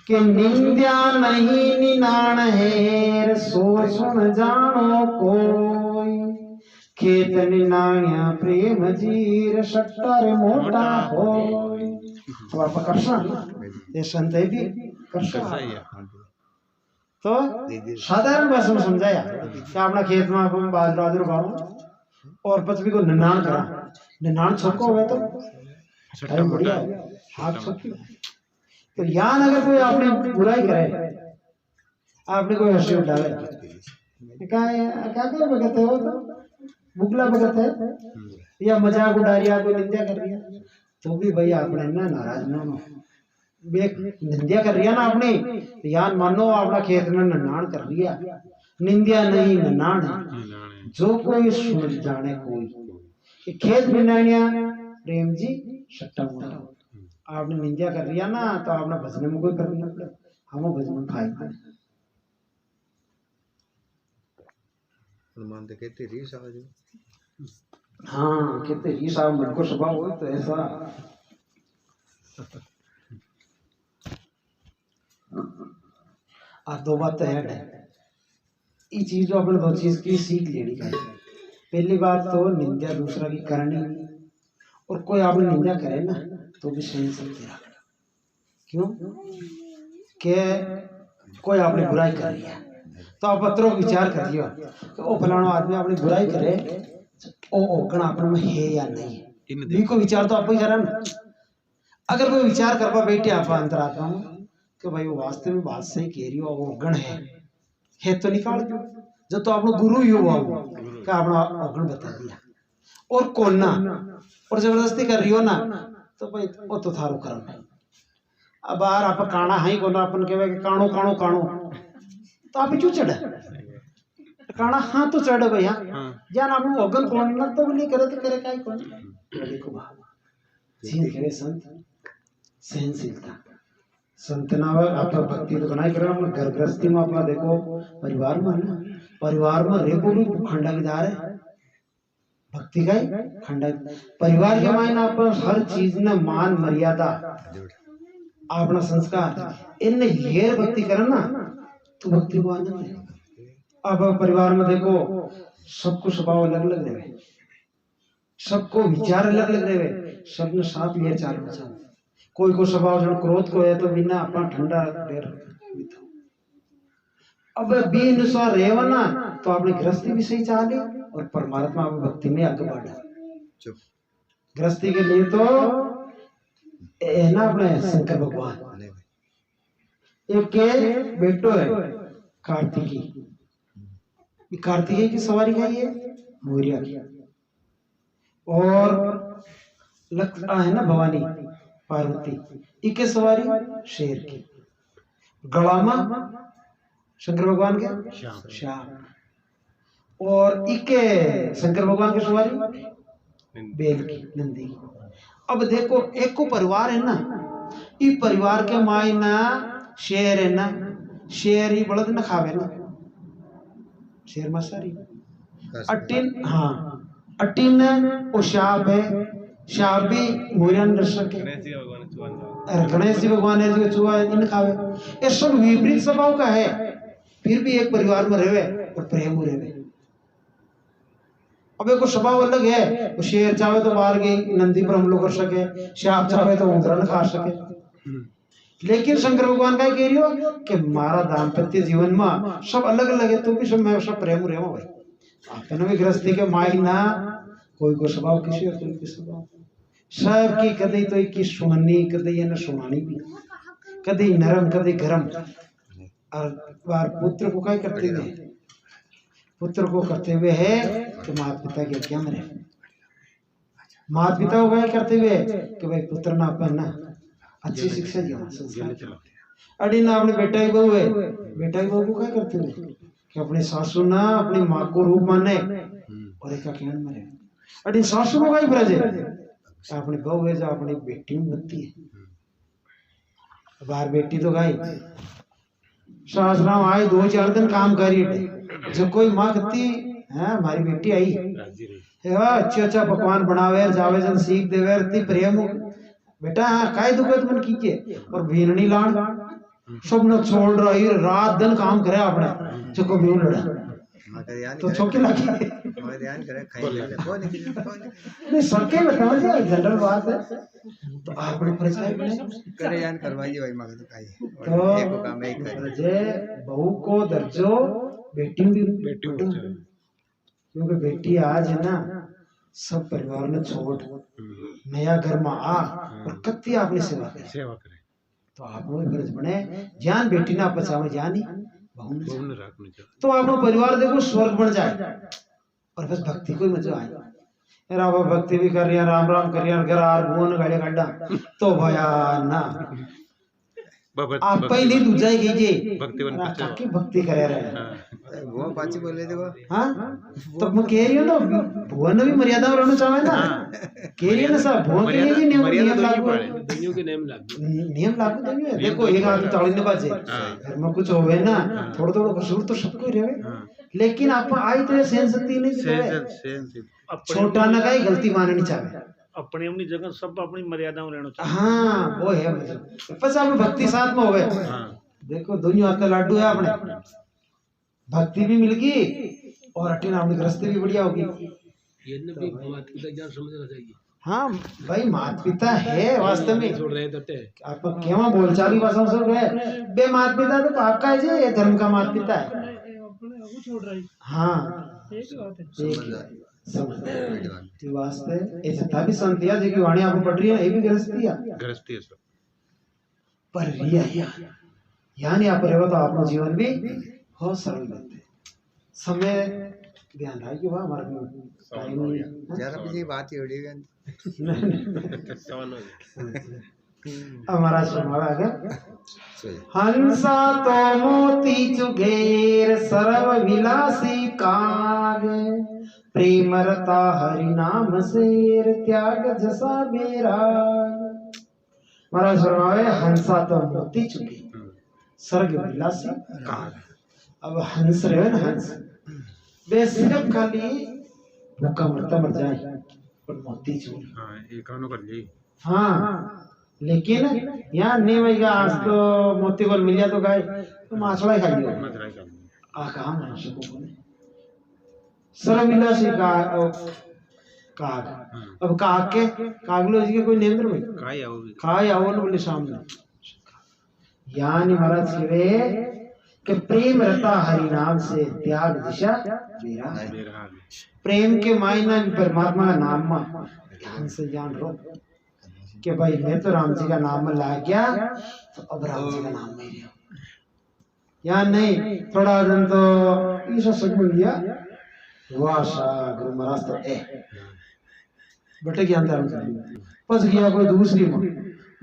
कि निंदा नहीं निनाण है सो सुन जानो कोई, खेत निनाण्या प्रेम जीर सट्टर मोटा हो। तो आप करसा ये संत है भी करसा, तो साधारण भाषा में समझाया कि अपना खेत में अपन बाजरा उगाओ और पृथ्वी को निनाण करा, निनाण छोको हुए तो बढ़िया हाथ छोकी। तो यान अगर कोई आपने बुराई करे, आपने कोई हंसी उठावे, क्या क्या भगत है वो, तो बुगला भगत है या मजाक उड़ा रही है, कोई निंदा कर रही है, तो भी भाई आपने ना नाराज ना हो, निंदा कर रही है ना आपने, यान मानो अपना खेत में निनाण कर रिया, निंदा नहीं निनाण जो कोई सुन जाने कोई, खेत निनाण्या प्रेम जी सट्टा मोटा। आपने निंदा कर रिया ना तो आपने भजन में कोई करना पड़े, हम भजन में खाएंगे। हनुमान तो कहते रीस आ जो, हाँ कहते रीस आ मन को स्वभाव हो तो ऐसा। दो बात है, ये चीज जो अपने दो चीज की सीख लेनी चाहिए। पहली बात तो निंदा दूसरा की करनी, और कोई आपने निंदा करे ना तो भी सहन सकते रखना। क्यों के कोई आपने बुराई कर रही है तो आप पत्रों विचार कर दियो कि वो फलाना आदमी आपने बुराई करे ओ ओगण अपन में है या नहीं है, भी को विचार तो आप ही करा ना। अगर कोई विचार करवा बैठे आप अंतरात्मा में कि भाई वो वास्तव में बात सही कह रही हो, वो गण है तो निकाल दो, जो तो आपने गुरु ही हुआ का अपना अवगुण बता दिया, और कौन ना और जबरदस्ती कर रही हो ना तो भाई वो तो थारो कर्म है। अब बाहर आप काना है को ना अपन कहवे काणो काणो काणो तो आप क्यों चढ़े काना, हाँ तो चढ़े भैया जान आप अवगुण कौन ना तो नहीं करे तो करे काय कौन। देखो सीन करे संत सहनशीलता, संतना आप भक्ति तो बनाई कर घर गृहस्थी में अपना देखो परिवार में ना, परिवार में रेको भी खंडागीदार है भक्ति का खंडा, परिवार के मायने आप हर चीज ने मान मर्यादा अपना संस्कार इन हेर भक्ति करे ना तो भक्ति को आनंद है। अब परिवार में देखो सबको स्वभाव अलग अलग रहे, सबको विचार अलग अलग रहे, सबने साथ लिया चार बचा, कोई को स्वभाव जो क्रोध को है तो बिना अपना ठंडा देर। अब बी अनुसार रेवा ना तो आपने गृहस्थी भी सही चाह ली और परमात्मा भक्ति में आगे बढ़ा। गृहस्थी के लिए तो है ना अपने शंकर भगवान, एक के बेटो है कार्तिकी, कार्तिकेय की सवारी का ये मोरिया की, और है ना भवानी पार्वती इके सवारी शेर की, गलामा शंकर भगवान के श्याम, और इके शंकर भगवान की सवारी बेल की नंदी। अब देखो एक को परिवार है ना, इस परिवार के मायना शेर है ना, शेर ही बलद न खावे ना, शेर मसारी अटिन, हाँ अटिन वो शाप है, शाप भी मोरियन दर्शक है, गणेश जी भगवान है जो चुहा इन खावे, ये सब विपरीत स्वभाव का है, फिर भी एक परिवार में रहे और प्रेम रहे। अब एक स्वभाव अलग है, वो शेर चाहे तो बाहर गई नंदी पर हमला कर सके, शाप चाहे तो उंदरा खा सके, लेकिन शंकर भगवान का कह रही हो कि मारा दाम्पत्य जीवन में सब अलग अलग है तो भी सब मैं सब प्रेम रहे भाई। आपने भी गृहस्थी के माई ना कोई को स्वभाव किसी और कोई स्वभाव सब की कदी तो की सुननी कदी ये न सुनानी भी, कदी नरम कदी गरम। और बार पुत्र को क्या करते हुए, पुत्र को करते हुए है कि माता पिता के क्या मरे, माता पिता को क्या करते हुए कि भाई पुत्र ना अपन ना अच्छी शिक्षा दिया संस्कार। अड़ी ना अपने बेटा की बहू है, बेटा की बहू को क्या करते हुए कि अपनी सासू ना अपनी माँ को रूप माने और एक कहने मरे। अड़ी सासू को क्या ब्रज है, अपनी बहू है जो अपनी बेटी में बनती है बाहर बेटी तो गई सासराम आई 2-4 दिन काम करी जो कोई माँ कहती है हमारी बेटी आई राजी रही है अच्छा अच्छा पकवान बनावे जावे जन सीख देवे इतनी प्रेम बेटा हाँ काय दुखत मन कीजिए और भीननी लान सब न छोड़ रही रात दिन काम करे अपने जो को भी लड़ा मगर यार तो छोके लगी मगर यार करे खाई ले कौन नहीं सबके बताओ जी जनरल बात है तो आपने परिचय बने करे यार करवाइए भाई मगर तो खाई तो एक को काम एक करे जे बहू को दर्जो बेटी भी बेटी क्योंकि बेटी आज है ना सब परिवार ने छोड़ नया घर में आ और कत्ती आपने सेवा करे तो आपनो फर्ज बने जान बेटी ना बचावे जानी बहू ने रखने तो आपनो परिवार देखो स्वर्ग बन जाए और बस भक्ति को ही मजा आए राम भक्ति भी कर रही राम राम कर रही घर आर भुवन गाड़े गड्ढा तो भया ना आप पहले दूजा ही कीजिए काकी भक्ति करे रहे वो पाची बोले देखो हाँ तो मैं कह रही हूँ ना भुवन भी मर्यादा में रहना चाहे ना कह रही है ना सब भुवन के लिए भी नियम लागू है नियम लागू नहीं है देखो एक आदमी ताली ने बाजे घर में कुछ होवे ना थोड़ा थोड़ा कसूर तो सबको ही रहे लेकिन आप आई तो सहन शक्ति नहीं दिखावे छोटा ना का गलती माननी चाहे अपनी अपनी जगह सब अपनी मर्यादा में रहना चाहिए। हाँ वो है मतलब बस आप भक्ति साथ में होवे देखो दुनिया का लाडू है अपने भक्ति भी मिल गई और अटेन अपनी गृहस्थी भी बढ़िया होगी ये ने भी माता पिता क्या समझना चाहिए हाँ भाई माता पिता है वास्तव में छोड़ रहे थे आप क्या बोलचाली भाषा में सब है बे माता पिता तो पाप का है जी ये धर्म का माता पिता है हाँ वास्ते ये जता भी संतिया जो कि वाणी आपको पढ़ रही है ये भी गृहस्थी है सब पर रिया यानी आप रहो तो आपका जीवन भी बहुत सरल बनते समय ध्यान रखिए वाह हमारा टाइम नहीं जरा भी बात ही उड़ी हमारा सुनावा आगे हंसा तो मोती चुगेर सर्व विलासी काग प्रेम रता हरि नाम शेर त्याग जसा मेरा महाराज फरमावे हंसा तो मोती चुगे सर्ग विलासी काग अब हंस रहे ना हंस बे सिर्फ खाली भूखा मरता मर जाए पर मोती चुगे हां ये कानो कर ली हाँ लेकिन यहाँ नहीं भाई आज तो मोती गोल मिल गया तो गाय तो माछड़ा ही खा लियो आ कहाँ मनुष्य को बोले सर्वविलासी काग अब काग के कागलो जी के कोई नेम भाई काय आओ न बोले सामने यानी महाराज शिवे कि प्रेम रता हरि नाम से त्याग दिशा मेरा प्रेम के मायना परमात्मा का नाम में ध्यान से जान रो कि भाई मैं तो राम जी का नाम में ला गया तो अब राम जी का नाम में लिया या नहीं थोड़ा दिन तो ईसा सच में लिया वाशा गुरु महाराज तो बटे के अंदर पस गया कोई दूसरी में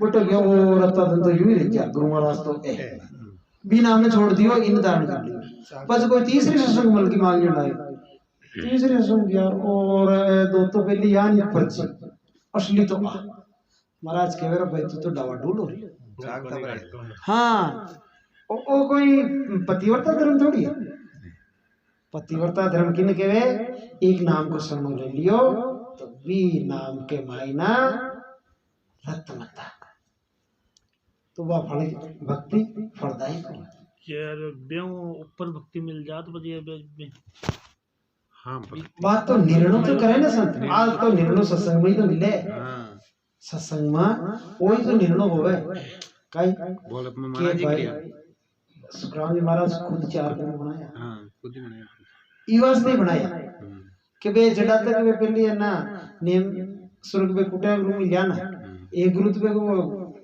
बटे गया वो रत्ता दिन तो यूं ही रह गया गुरु महाराज तो बिना हमने छोड़ दियो इन धारण कर लिया बस कोई तीसरी सत्संग मल की मांग लाई तीसरी सत्संग यार और दो तो पहले यार नहीं पर्ची असली तो महाराज कह रहे भाई तू तो डावाडोल हो रही हाँ ओ कोई पतिव्रता धर्म थोड़ी है पतिव्रता धर्म किन केवे एक नाम को शरण ले लियो तो भी नाम के मायना रत्नता तो वह फल भक्ति फलदायक हो यार बेऊ ऊपर भक्ति मिल जा तो बढ़िया हाँ बात तो निर्णय तो करे ना संत आज तो निर्णय सत्संग में ही तो मिले सत्संग में वही तो निर्णय होवे काई बोल अपने महाराज जी के सुखराम जी महाराज खुद 4 दिन बनाया हां खुद ही बनाया इवास नहीं बनाया कि बे जड़ा तक वे पहले है ना नेम स्वर्ग में कुटा गुरु मिल जाना एक गुरु तो वो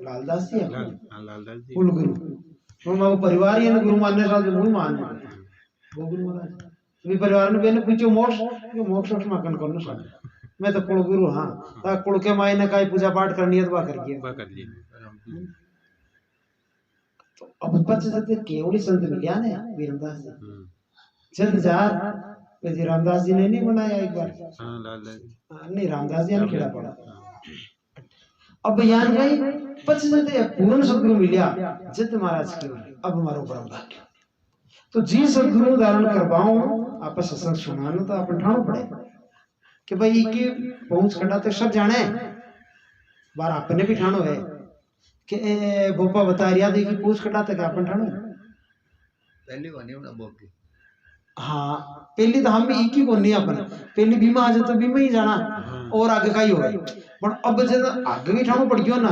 लालदास जी है लालदास जी कुल गुरु वो परिवार ही है गुरु मानने साल मुंह मानने वो गुरु महाराज भी परिवार ने बेने पूछो मोक्ष मकन करनो साल मैं तो कुल गुरु हाँ ता कुल के मायने काई पूजा पाठ करनी है तो कर लिए तो अब बच्चे से केवली संत मिलिया ने वीरदास जी जल्द जा जी रामदास जी ने नहीं बनाया एक बार हां लालदास नहीं रामदास जी ने खेड़ा पड़ा अब यान गई पच जते पूर्ण सदगुरु मिलिया जित महाराज की अब हमारो परम भाग्य तो जी सदगुरु धारण करवाऊं आपस सत्संग सुनानो तो अपन ठाणो पड़े कि भाई के पहुंच कटा तो सब जाने बार आपने भी ठाणो है कि बोपा बता रिया देखी पूछ कटा तक अपन ठाणो पहली वाली ना बोल हाँ पहली तो हम एक ही को नहीं अपन पहली बीमा आ जाए तो बीमा ही जाना और आगे का ही होगा पर अब जब आगे भी ठाणो पड़ गयो ना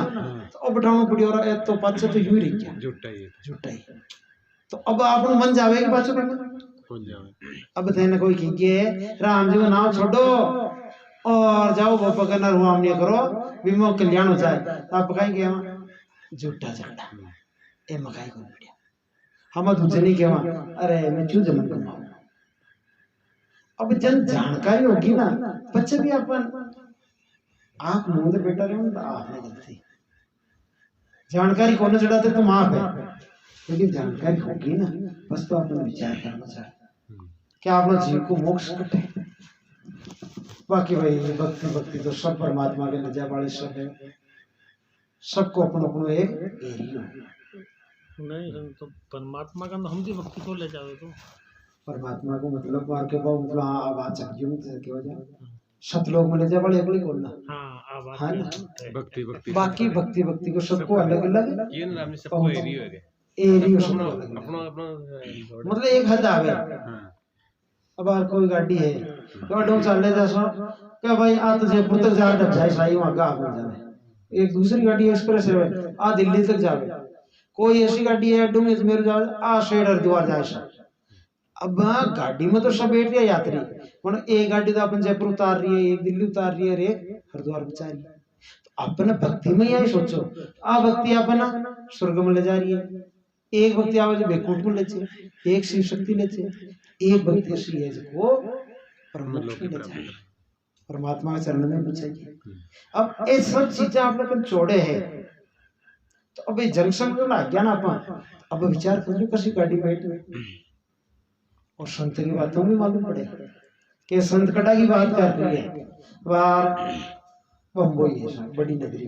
तो अब ठाणो पड़ियो और तो पाछे तो यूं ही रह गया झूठा ही तो अब आपनो मन जावे कि पाछे कौन जावे अब तेने कोई कहिए राम जी को नाम छोड़ो और जाओ वो पकड़ना रुआम नहीं करो बीमा कल्याण हो जाए तो आप कहेंगे झूठा झगड़ा ए मकाई को बढ़िया हम दूसरे नहीं कहवा अरे मैं क्यों जमन कमाऊं अब जन जानकारी होगी ना बच्चे भी अपन आप मुंह से बेटा रहे तो आपने गलती जानकारी कौन चढ़ाते तो माफ है लेकिन जानकारी होगी ना बस तो आपने विचार करना चाहिए क्या आप लोग जीव को मोक्ष कटे बाकी भाई भक्ति भक्ति तो सब परमात्मा के नजा वाले सब है सबको अपन अपन एक एरिया नहीं तो परमात्मा का हम भी भक्ति को ले जावे तो परमात्मा को मतलब मार के पाओ मतलब हाँ आवाज चकियों में के वजह सतलोक में ले जा बड़े अगली बोलना हाँ आवाज हाँ ना भक्ति भक्ति बाकी भक्ति भक्ति को सबको अलग अलग ये ना हमने सबको एरियो है एरिया सबको अलग अलग अपना अपना मतलब एक हद आवे हां अब यार कोई गाड़ी है तो अडो चल ले जा सो क्या भाई आ तुझे पुत्र जा डब जाए साई वहां का हो जाए एक दूसरी गाड़ी एक्सप्रेस है आ दिल्ली तक जावे कोई ऐसी गाड़ी है अड्डू में मेरे जा आ शेड हरिद्वार जाए सा अब गाड़ी में तो सब बैठ गया यात्री पर एक गाड़ी तो अपन जयपुर उतार रही है एक दिल्ली उतार रही है रे हरिद्वार बचा रही है तो अपन भक्ति में यही सोचो आ भक्ति अपन स्वर्ग में ले जा रही है एक भक्ति आवे जो बेकूट में ले जाए एक शिव शक्ति ले जाए एक भक्ति ऐसी है जो परमोक्ष में ले जाए परमात्मा के चरण में बचाइए अब ये सब चीजें आप लोग छोड़े हैं तो अब जंक्शन में लग गया ना अपन अब विचार करो किसी गाड़ी बैठे और संत की बातों में मालूम पड़े कि संत कटा की बात कर रही है बाहर बम्बई है बड़ी नगरी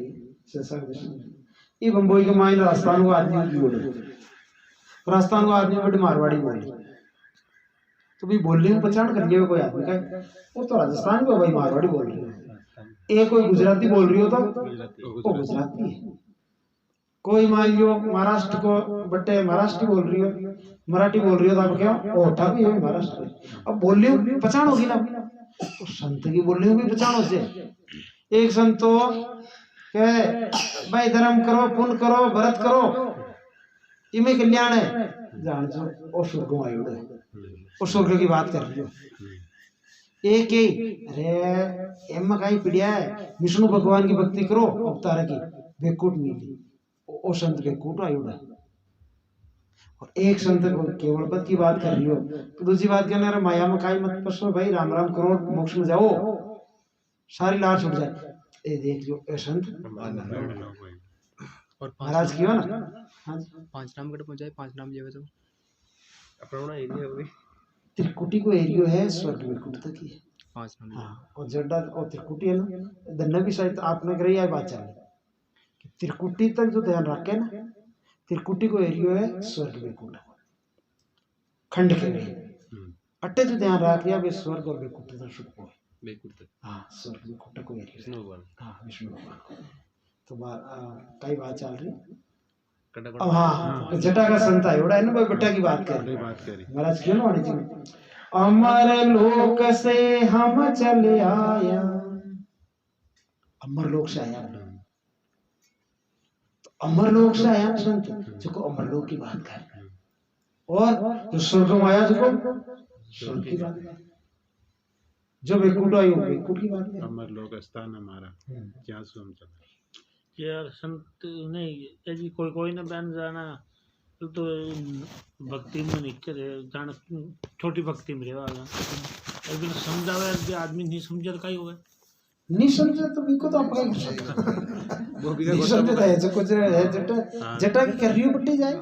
ये बम्बई के मायने राजस्थान को आदमी बोले राजस्थान को आदमी बड़ी मारवाड़ी बोले तो भी बोलने में पहचान कर लिया कोई आदमी का वो तो राजस्थान को भाई मारवाड़ी बोल रही है एक कोई गुजराती बोल रही हो तो वो गुजराती है कोई मान लो महाराष्ट्र को बट्टे महाराष्ट्र बोल रही हो मराठी बोल रही हो तो आप क्या ओठा भी है महाराष्ट्र अब बोल रही हो पहचान होगी ना तो संत की बोल रही हो भी पहचान होती एक संत तो कहे भाई धर्म करो पुण्य करो व्रत करो इमे कल्याण है जान जो और स्वर्ग में आयु और स्वर्ग की बात कर रही हो एक ही अरे एम कहीं पीड़िया है विष्णु भगवान की भक्ति करो अवतार की बेकूट मिली ओ संत बेकूट आयु और एक संत केवल पद की बात कर रही हो तो दूसरी बात कहना अरे माया में खाई मत पसो भाई राम राम करो मोक्ष में जाओ सारी लाश छूट जाए ये देख लो ए संत और महाराज क्यों ना हाँ 5 नाम कट पहुंचाए 5 नाम जेवे तो अपना एरिया होगी त्रिकुटी को एरियो है स्वर्ग बेकूट तक ही 5 नाम हाँ और जड्डा और त्रिकुटी है ना धन्ना भी शायद आपने करी है बात चल त्रिकुटी तक जो ध्यान रखे ना त्रिकुटी को एरियो है स्वर्ग बेकूट खंड के लिए अट्टे जो ध्यान रख लिया वे स्वर्ग और बेकूट तक सुख को बेकुट तक हाँ स्वर्ग बेकूट को एरियो विष्णु भगवान हाँ विष्णु भगवान तो कई बात चल रही कटा अब हाँ जटा का संत है उड़ा है ना भाई बेटा की बात कर रही बात करी महाराज क्यों ना वाणी जी अमर लोक से हम चले आया अमर लोक से आया तो अमर लोक से आया संत जो अमर लोक की बात कर और जो स्वर्ग में आया जो स्वर्ग की बात कर जो बेकूट आयु बेकूट की बात कर अमर लोक स्थान हमारा क्या सुन चला यार संत नहीं यदि कोई कोई ना बन जाना तो भक्ति में निकल जाना छोटी भक्ति में रहेगा लेकिन समझावे कि आदमी नहीं समझे तो कहीं होगा नहीं समझे तो बिल्कुल तो आपका ही नहीं समझे है जो कुछ है जटा जटा की कर रही हो बट्टी जाए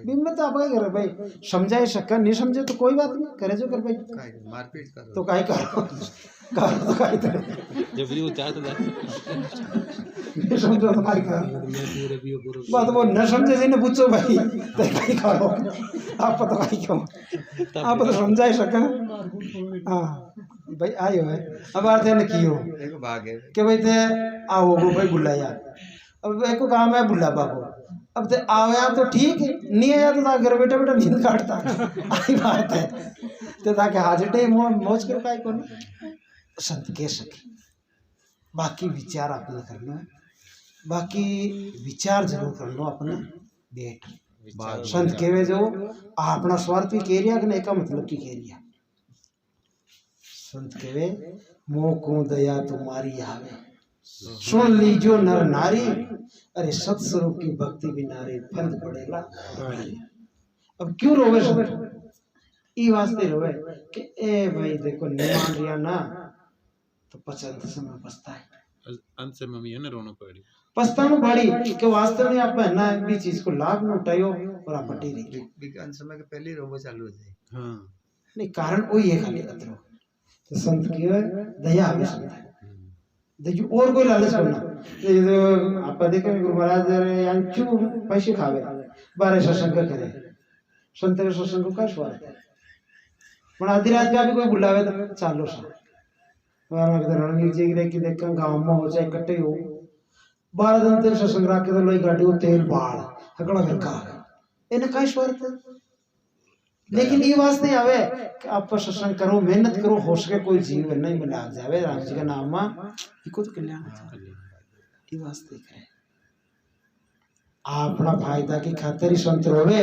भी मैं तो आप क्या करे भाई समझाए शक्का नहीं समझे तो कोई बात नहीं करे जो कर भाई मारपीट कर तो काहे करो तो काहे तो जब भी वो चाहे तो नहीं समझो तो काहे करो बात वो न समझे जिन्हें पूछो भाई तो काहे करो आप पता काहे क्यों आप तो समझाए शक्का हाँ भाई आयो है अब अर्थ है न कियो देखो भागे कि भाई थे आओ वो भाई बुलाया अब एक को काम है बुला बाबू अब ते आया तो ठीक है नहीं आया तो घर बैठे बैठे नींद काटता आई बात है तो ताकि हाजिर मौज कर पाए कौन संत कह सके बाकी विचार अपने करना है बाकी विचार जरूर करना अपना बेट संत कहवे जो अपना स्वार्थ भी कह रिया कि नहीं का मतलब की कह रिया संत कहवे मोह को दया तुम्हारी आवे सुन लीजो नर नारी अरे सत्स्वरूप की भक्ति बिना रे फंद पड़ेगा। अब क्यों रोवे संत ई वास्ते रोवे कि ए भाई देखो नहीं मान रिया ना तो पचंत समय पछताए अंत से मम्मी है ना रोना पड़ी पछतानो पड़ी कि वास्तव में आप है ना भी चीज को लाभ न उठायो और आप पटी रही विज्ञान समय के पहले रोबो चालू हो जाए हाँ नहीं कारण वही है खाली अतरो तो संत की दया हमें संत देखिए और कोई लालच करना आप देखे गुरु महाराज यानी क्यों पैसे खावे बारे सत्संग करे संत के सत्संग को क्या स्वाद है पर आधी रात का भी कोई बुलावे तो चालो सा रणवीर जी की देख गाँव में हो चाहे कट्टे हो 12 दिन तक सत्संग रख के तो लोई गाड़ी को तेल बाल हकड़ा घर का इन्हें क्या स्वार्थ है लेकिन ये वास्ते आवे कि आप सत्संग करो मेहनत करो हो सके कोई जीव नहीं में लाग जावे राम जी का नाम में इको तो कल्याण ये वास्ते करे अपना फायदा की खातिर ही संत रोवे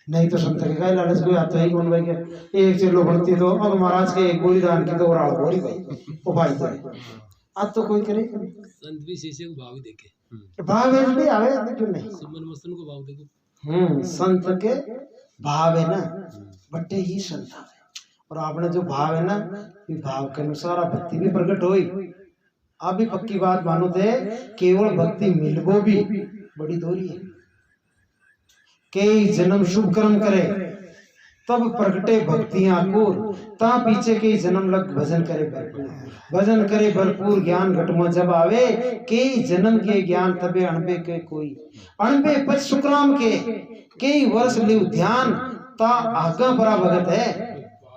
नहीं तो संत के काय लालच कोई आता ही कौन भाई के एक चलो भक्ति तो अब महाराज के एक गोली दान की तो और आड़ गोली भाई वो फायदा है आज तो कोई करे संत भी शीशे को भाव देखे भाव है भी आवे क्यों नहीं सुमन मस्तन को भाव देखो संत के भाव है ना बट्टे ही संत है और आपने जो भाव है ना ये भाव के अनुसार आप भक्ति भी प्रकट हुई आप भी पक्की बात मानो थे केवल भक्ति मिलबो भी बड़ी दोरी है कई जन्म शुभ कर्म करे तब प्रगटे भक्तियां आकुर ता पीछे कई जन्म लग भजन करे भरपूर ज्ञान घटमा जब आवे कई जन्म के ज्ञान तबे अणबे के कोई अणबे पच सुकराम के कई वर्ष लिव ध्यान ता आगा बरा भगत है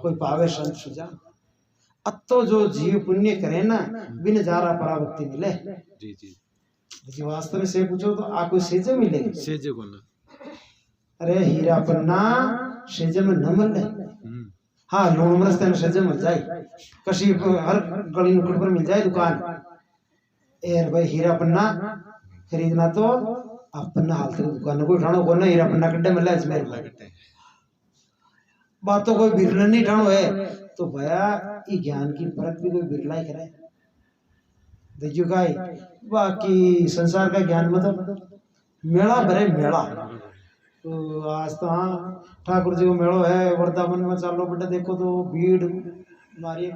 कोई पावे संत सुजा अतो जो जीव पुण्य करे ना बिन जारा पराभक्ति मिले जी जी जी वास्तव में से पूछो तो आपको सेजे मिलेगी सेजे को ना अरे हीरा पन्ना सेजे में न मिले हाँ लोन मरस्ते में सेजे मिल जाए कशी हर गली नुक्कड़ पर मिल जाए दुकान एर भाई हीरा पन्ना खरीदना तो अपना हाल तक दुकान को उठानो को ना हीरा पन्ना कड्डे मिला इसमें बात तो कोई बिरला नहीं ठानो है तो भया ये ज्ञान की परख भी कोई बिरला ही करे देखियो गाय बाकी संसार का ज्ञान मतलब मेला भरे मेला तो आज तो हाँ ठाकुर जी को मेलो है वृंदावन में चालो बेटा देखो तो भीड़ मारी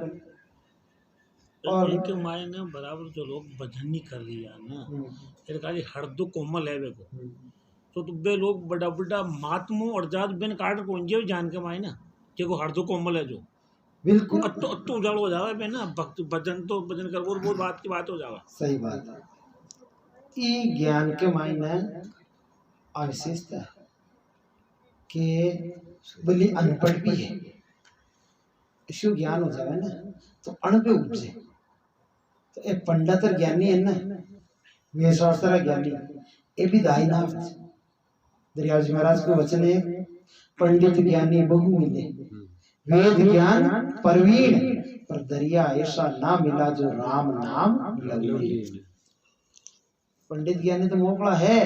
और इनके माए ने बराबर जो लोग भजन नहीं कर रही है ना फिर खाली हरदो कोमल है वे को तो बे लोग बड़ा बड़ा महात्मो और जात बिन काट पहुंचे जान के माए ना देखो हरदो कोमल है जो बिल्कुल अत्तो अत्तो उजाड़ हो जावे बे ना भक्त भजन तो भजन कर वो बात की बात हो जावा सही बात है ये ज्ञान के मायने अविशेषता है कि बोली अनपढ़ भी है इसको ज्ञान हो जावे ना तो अनपे उपजे तो ये पंडित ज्ञानी है ना वे शास्त्र ज्ञानी ये भी दाई ना दरियाव जी महाराज को वचन है पंडित ज्ञानी बहु मिले वेद ज्ञान परवीन पर दरिया ऐसा ना मिला जो राम नाम लगे पंडित ज्ञानी तो मोकला है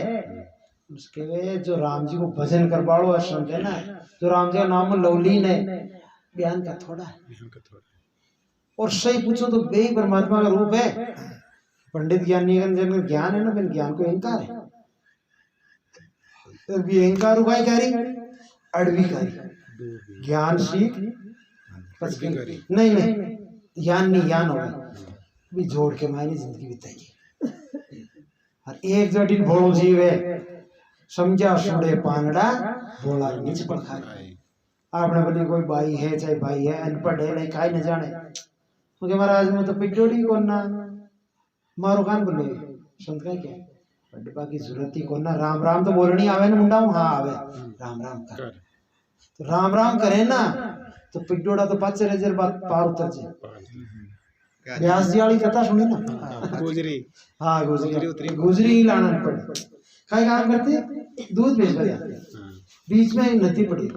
उसके वे जो राम जी को भजन करवाड़ो है समझे ना जो राम जी का नाम लवलीन है ज्ञान का थोड़ा है और सही पूछो तो बे ही परमात्मा का रूप है पंडित ज्ञानी का जन ज्ञान है ना फिर ज्ञान को अहंकार है फिर भी अहंकार उपायकारी अड़वीकारी ज्ञान सीख नहीं ज्ञान नहीं ज्ञान हो भी जोड़ के मायने जिंदगी बिताइए और एक जटिल भोड़ो जीव है समझा सुड़े पानड़ा बोला नीच पड़खाई। आपने बोली कोई भाई है चाहे भाई है अनपढ़ है नहीं काई न जाने क्योंकि महाराज में तो पिटोड़ी को ना मारो कान बोले संत का क्या बड़े बाकी जरूरत ही को ना राम राम तो बोलनी आवे ना मुंडा हाँ आवे राम राम कर तो राम राम करे ना तो पिटोड़ा तो 5,000 बात पार उतर जाए। व्यास जी वाली कथा सुनी ना गुजरी हाँ गुजरी लाना पड़े काय काम करते दूध बेच जाते बीच में नदी पड़ी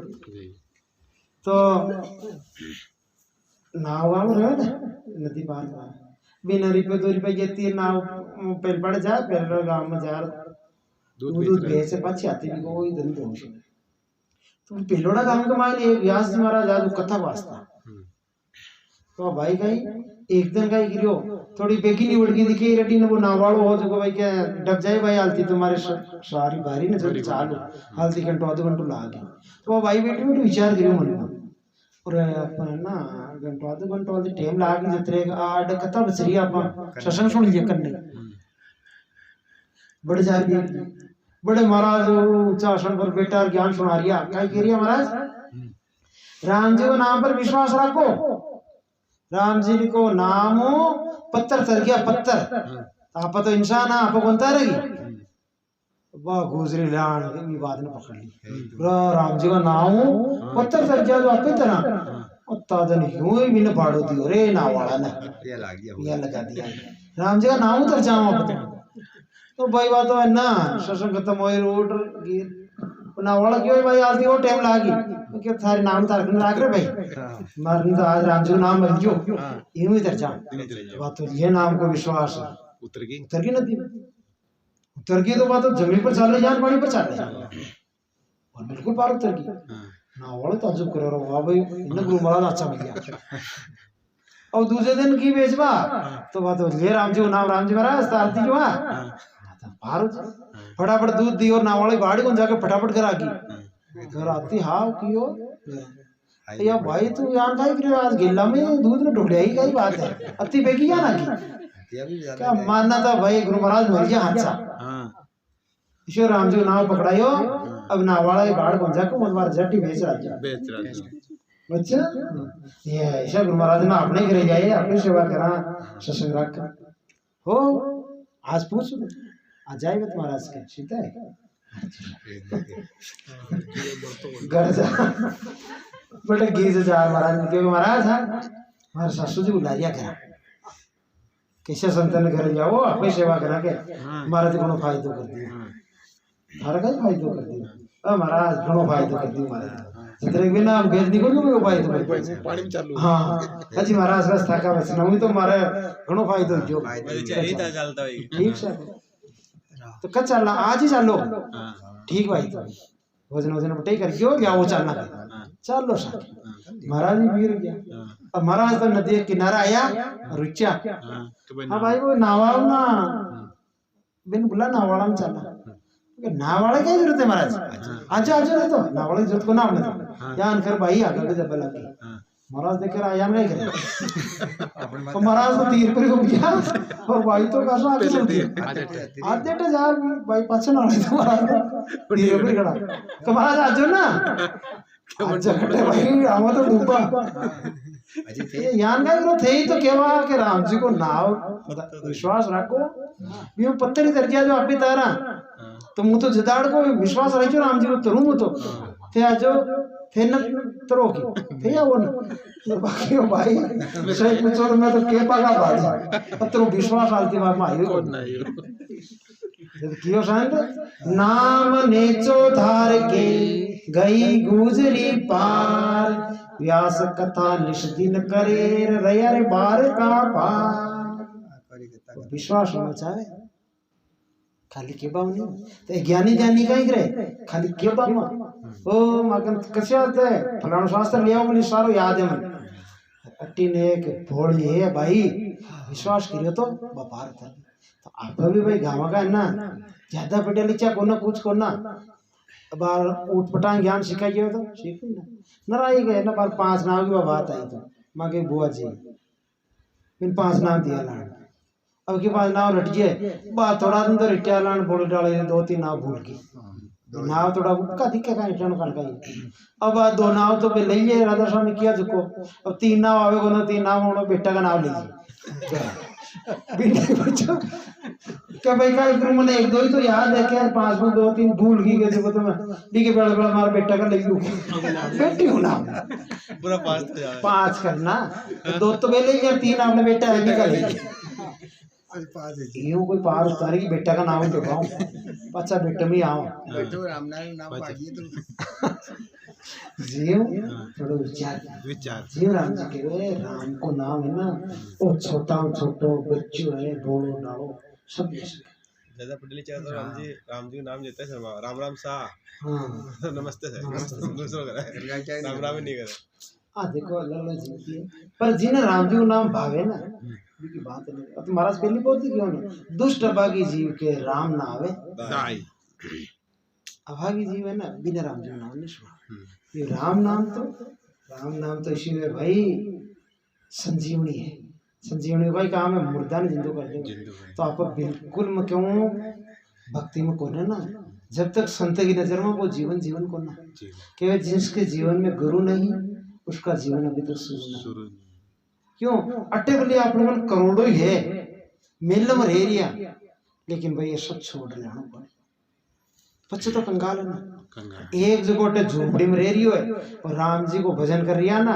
तो नाव वाव रहे ना नदी पार बिना रुपये 2 रुपये जेती है नाव पहले पड़ जा पहले गांव में जा दूध बेच से पाछी आती भी कोई धंधो हो तो पहलोड़ा गांव के मायने एक व्यास जी महाराज आज कथा वास्ता तो भाई कहीं एक दिन कहीं गिरो थोड़ी बेगी नहीं उड़गी दिखी रेडी ने वो नावाड़ो हो जो भाई क्या डब जाए भाई हालती तुम्हारे सारी बारी ने जल्दी चालू हालती घंटो आधो घंटो लागे तो वो भाई बेटी में विचार करियो मन में और अपन ना घंटो आधो घंटो वाली टाइम लागे जतरे आड कथा बचरी अपन सत्संग सुन लिया करने बड़े जा बड़े महाराज ऊंचा आसन पर बैठा ज्ञान सुना रिया क्या कह रिया महाराज राम जी के नाम पर विश्वास रखो राम जी को नाम पत्थर तर गया पत्थर आप तो इंसान है आप कौन तारेगी वाह गुजरी लान ये बात ने पकड़ ली राम जी का नाम पत्थर तर गया जो आप तरह उत्तादन यूं ही बिन पाड़ो दियो रे ना वाला ने ये लगा दिया राम जी का नाम उतर जाओ आप तो भाई बात है ना सत्संग खत्म होए रोड गिर ना वाला क्यों भाई आज वो टाइम लागी कि थारे नाम तार लाग रे भाई मरन तो आज राम जी का नाम बन जो यूं ही तर जा बात तो ये नाम को विश्वास उतर गई नदी उतर गई तो बात तो जमीन पर चल जान पानी पर चल और बिल्कुल पार उतर गई ना वाले ताजुब करो रो वाह भाई इन गुरु महाराज अच्छा मिल गया और दूसरे दिन की बेचवा तो बात ये राम जी नाम राम जी महाराज तारती जो पार फटाफट दूध दी और नावाले बाड़ी को जाके फटाफट करा की घर आती हाव कियो या भाई तू यार काई करे आज गिल्ला में दूध ने ढोड़िया ही काई बात है अति बेगी क्या ना की क्या मानना था भाई गुरु महाराज मर गया हादसा ईश्वर राम जी नाव पकड़ायो अब नावाला बाड़ को जाके मनवार जट्टी बेच रहा अच्छा ये ईश्वर गुरु महाराज ने अपने घरे जाए अपनी सेवा करा सत्संग रख हो आज पूछ आ जाएगा तुम्हारा के सीधा है घर जा बड़े गीज जा महाराज ने क्योंकि महाराज है हमारे सासू जी बुला लिया करा कैसे संतन घर जाओ अपनी सेवा करा के हमारा तो कोनो फायदो कर दिया हर का फायदो कर दिया महाराज कोनो फायदो कर दिया महाराज जितने भी ना भेज निकल जो फायदो कर पानी में चालू हां अजी महाराज बस था का बस नहीं तो मारे कोनो फायदो जो चाहिए चलता है ठीक से तो कब चलना आज ही चलो ठीक भाई तो वजन वजन बटे कर क्यों या वो चलना चलो सर महाराज भी गिर गया अब महाराज तो नदी के किनारा आया रुचा हाँ भाई वो नावाल ना बिन बुला नावाला में चलना नावाला क्या जरूरत है महाराज अच्छा अच्छा तो नावाला की जरूरत को नाम नहीं यहाँ अनकर भाई आगे जब लगे महाराज देख रहा आया नहीं करे तो महाराज तो तीर पर हो गया और भाई तो कैसा आगे चलती है आधे टे जा भाई पाछे ना नहीं तो महाराज तीर पर खड़ा तो महाराज आजो ना आज जगटे भाई हम तो डूबा ये यान का करो थे ही तो केवा के राम जी को नाव विश्वास रखो ये पत्थर ही दर्जा जो आप भी तारा तो मुँह तो जदाड़ को विश्वास रखो राम जी को तरूँ तो थे आजो थे न तरो की थे या वो न तो बाकी वो भाई सही पूछो तो मैं तो के पागा बाजी पत्रो विश्वास आलती बात माही को जब कियो शांत नाम नेचो धार के गई गुजरी पार व्यास कथा निष्दिन करे रयर बार का पार विश्वास होना चाहे खाली के बाव नहीं तो ज्ञानी ज्ञानी का ही करे खाली के बाव ओ मगन कसे आते फलाना शास्त्र लिया मुझे सारो याद है मन अट्टी ने एक भोड़ी है भाई विश्वास करियो तो व्यापार था तो आप भी भाई गाँव का है ना ज्यादा पढ़े लिखा को ना कुछ को ना बार उठ पटांग ज्ञान सिखाइए तो सीख ना नाराई गए ना बार 5 नाम की बात आई तो माँ के बुआ जी इन 5 नाम दिया लान अब के 5 नाम रट गए बात थोड़ा दिन तो रिटिया लान बोल डाले 2-3 नाम भूल गई नाव थोड़ा उठका दिखे का इटन कर गई अब आ दो नाव तो पे लइए राधा स्वामी किया जुको अब तीन नाव आवे को ना तीन नाव होनो बेटा का नाव लीजिए बिना बच्चों क्या भाई का एक मैंने एक दो ही तो याद है क्या पांच में दो तीन भूल गई कैसे को तो मैं ठीक है बड़ा बड़ा हमारा बेटा का ले लूं बेटी हूं ना पूरा पास तो जाए पांच करना दो तो पहले ही यार तीन आपने बेटा है निकाल आज पास है यूं कोई पार उतारे की बेटा का नाम ही दिखाऊं अच्छा बेटा में आओ बैठो रामनारायण नाम पाइए तुम जीव थोड़ा विचार जीव राम जी के वे राम को नाम है ना वो छोटा छोटो बच्चो है बोलो डालो सब दादा पटेल चाहता राम जी नाम लेते हैं राम राम सा हाँ नमस्ते सर दूसरों का राम राम नहीं करे हाँ देखो अल्लाह जी की पर जिन्हें राम जी को नाम भावे ना की बात नहीं अब महाराज पहली बोलती क्यों नहीं दुष्ट अभागी जीव के राम ना आवे दाई अभागी जीव है ना बिना राम जी नाम नहीं सुना ये राम नाम तो इसी में भाई संजीवनी है संजीवनी भाई काम है मुर्दा ने जिंदो कर दे तो आप बिल्कुल में क्यों भक्ति में कौन है ना जब तक संत की नजर में वो जीवन को ना केवल जिसके जीवन में गुरु नहीं उसका जीवन अभी तक शुरू नहीं क्यों अट्टे बल्ले आपने मन करोड़ों ही है मेलम रेरिया लेकिन भाई ये सब छोड़ लेना पड़े बच्चे तो कंगाल है ना एक जगह झोपड़ी में रह रही है और राम जी को भजन कर रिया ना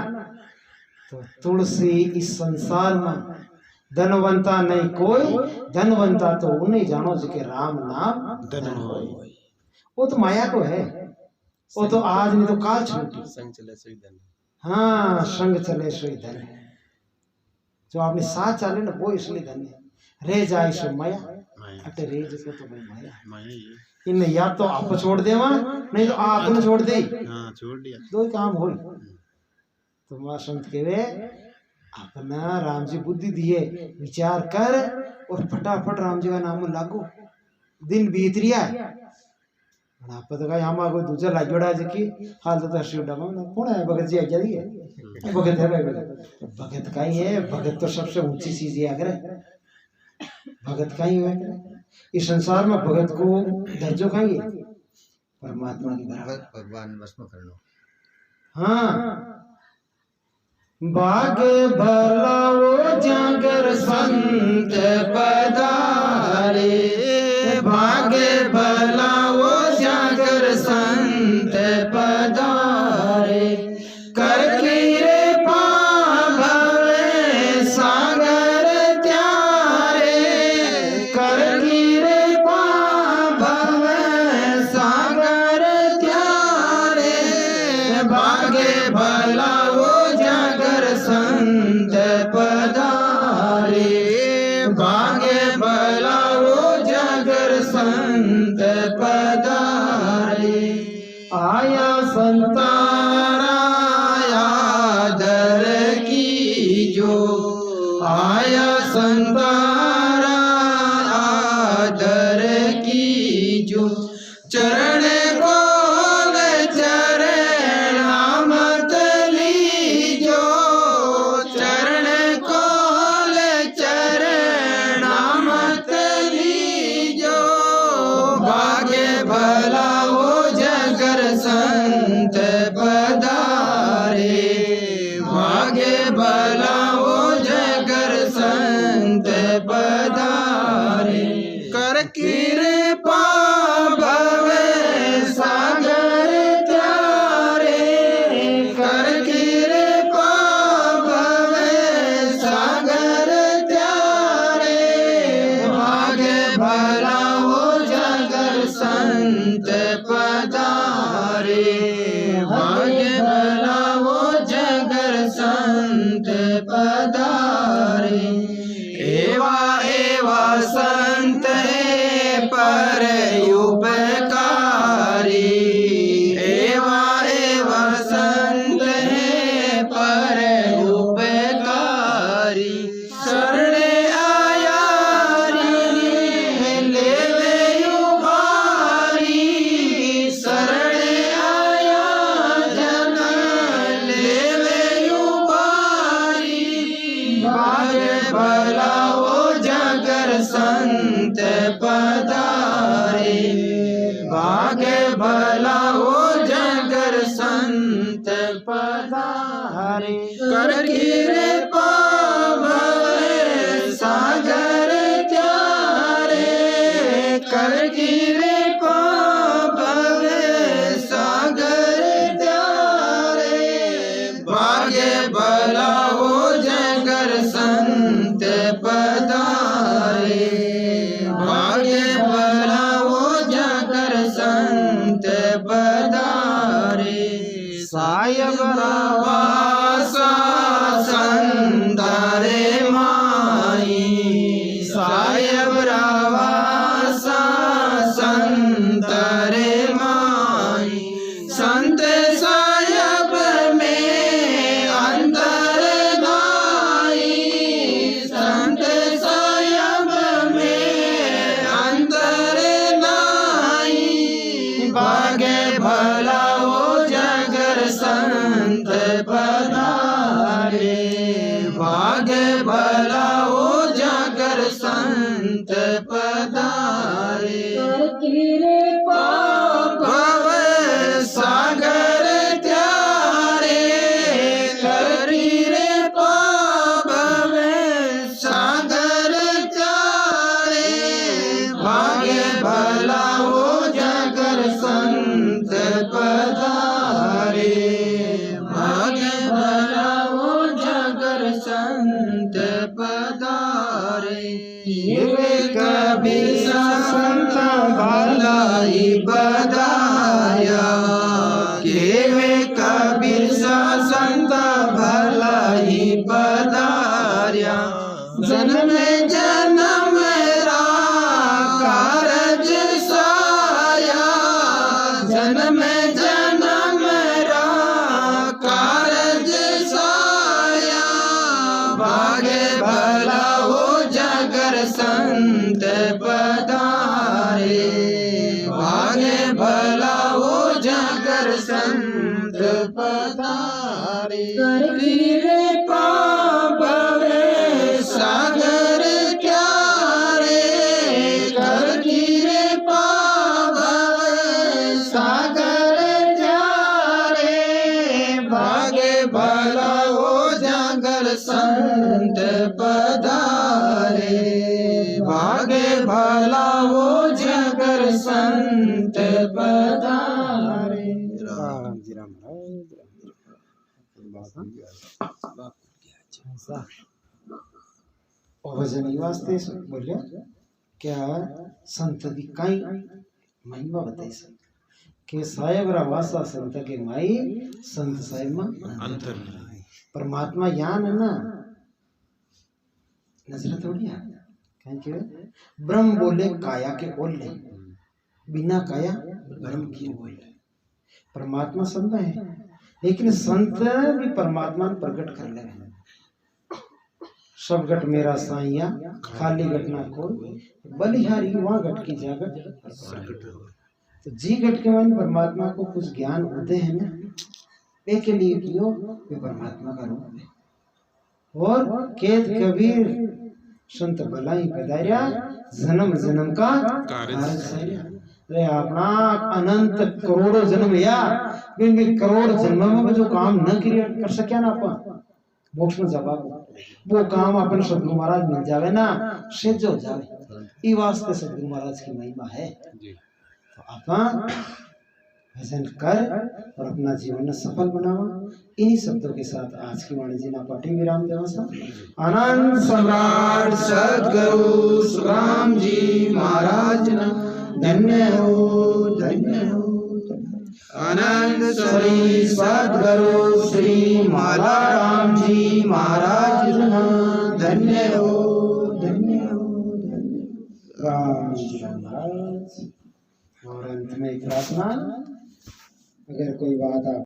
तो तुलसी इस संसार में धनवंता नहीं कोई धनवंता तो उन्हें जानो जिके राम नाम धन होय वो तो माया को है वो तो आज नहीं तो काल छूटी संग चले सही धन हाँ संग चले सोई धन जो आपने साथ चले ना वो इसलिए धन है रे जाए सो माया अटे रे जिसको तो भाई माया इन या तो आप छोड़ देवा नहीं तो आपने छोड़ दे छोड़ दिया दो ही काम हो तो मां संत के वे अपना राम जी बुद्धि दिए विचार कर और फटाफट राम जी का नाम लागू दिन बीत रिया आप तो का हम कोई दूसरा लागोड़ा जकी हाल तो हर्षियोड़ा में कौन है भगत जी आज्ञा दी है भगत है भाई भगत का ही है भगत तो सबसे ऊंची चीज है अगर भगत का ही है इस संसार में भगत को दर्जो का ही है परमात्मा की बराबर भगवान भस्म कर लो हाँ बाग भला वो जागर संत पधारे भाग भला वो जागर संत पधारे कर कीरे पाभवे सागर त्यारे कर कीरे पाभवे सागर त्यारे भागे भला वो जागर संत पधारे भागे भला वो जागर संत पधारे आया संतारा आदर की जो आया संतारा आदर की जो चरण को चरण नामत लीजो चरण को चरण नामत लीजो भाग्य भला वो जगर संत पधारे भाग्य भला वो जगर संत पधारे कर कीरे पाभवे सागर त्यारे कर कीरे पाभवे सागर त्यारे भाग्य भला वो जगर संत पधारे भाग्य भला वो जगर संत पधारे एवा एवा संत है पर उपकारी एवा एवा संत है पर उपकारी शरणे आया लेवे उबारी शरणे आया जन लेवे उबारी संत पधारे कर कृपा भव सागर त्यारे कर कृपा भव सागर त्यारे भाग्य भला हो जगर संत पधारे भाग्य भला हो जगर संत पधारे सायब रावासा संतारे माई सायब रावासा संतारे माई संत सायब में अंतर नाई संत सायब में अंतर नाई भाग्य भला हो जगर संत पधारे भाग्य भला हो जगर संत पधारे भव सागर त्यारे करी रे भव सागर त्यारे भाग्य भला हो जगर संत पधारे भाग्य भला हो जगर संत पधारे ये कबीर संत भलाई बधाया केवे कबीर संत भलाई बधाया जन्म जन्म रा कारज साया जन्म जन्म रा कारज साया भाग्य भला हो जगर संत पधारे भाग्य भला हो जगर संत पधारे रे पाव सागर त्यारे कर रे पाव सागर त्यारे भाग्य भला हो जगर संत पधारे भाग्य भला हो जगर संत पधारे राम जी राम भजन वास्ते बोलिया क्या संत की काई महिमा बताई सक के साहेब रा वासा संत के माई संत साहेब में अंतर परमात्मा यान है ना नजर थोड़ी है कहीं के ब्रह्म बोले काया के ओले बिना काया ब्रह्म की बोले परमात्मा सब में है लेकिन संत भी परमात्मा को प्रकट कर ले सब घट मेरा साइया खाली घटना को बलिहारी वहाँ घट की जागट तो जी घट के मन परमात्मा को कुछ ज्ञान होते हैं ना वे के लिए क्यों वे परमात्मा का रूप है और केत कबीर संत भलाई पधारिया जन्म जन्म का कार्य अरे अपना अनंत करोड़ों जन्म लिया बिन करोड़ जन्म में जो काम न कर सकिया ना अपन मोक्ष में जवाब वो काम अपन सदगुरु महाराज मिल जावे ना सिद्ध हो जावे ई वास्ते सदगुरु महाराज की महिमा है तो अपन भजन कर और अपना जीवन सफल बनावा इन्हीं शब्दों के साथ आज की वाणी जी ना पाठी विराम देवा आनंद सम्राट सद्गुरु सुराम जी महाराज ना धन्य हो धन्य हो आनंद श्री सद्गुरु श्री माला राम जी महाराज ना धन्य हो धन्य हो धन्य राम जी महाराज और अंत में एक प्रार्थना अगर कोई बात आप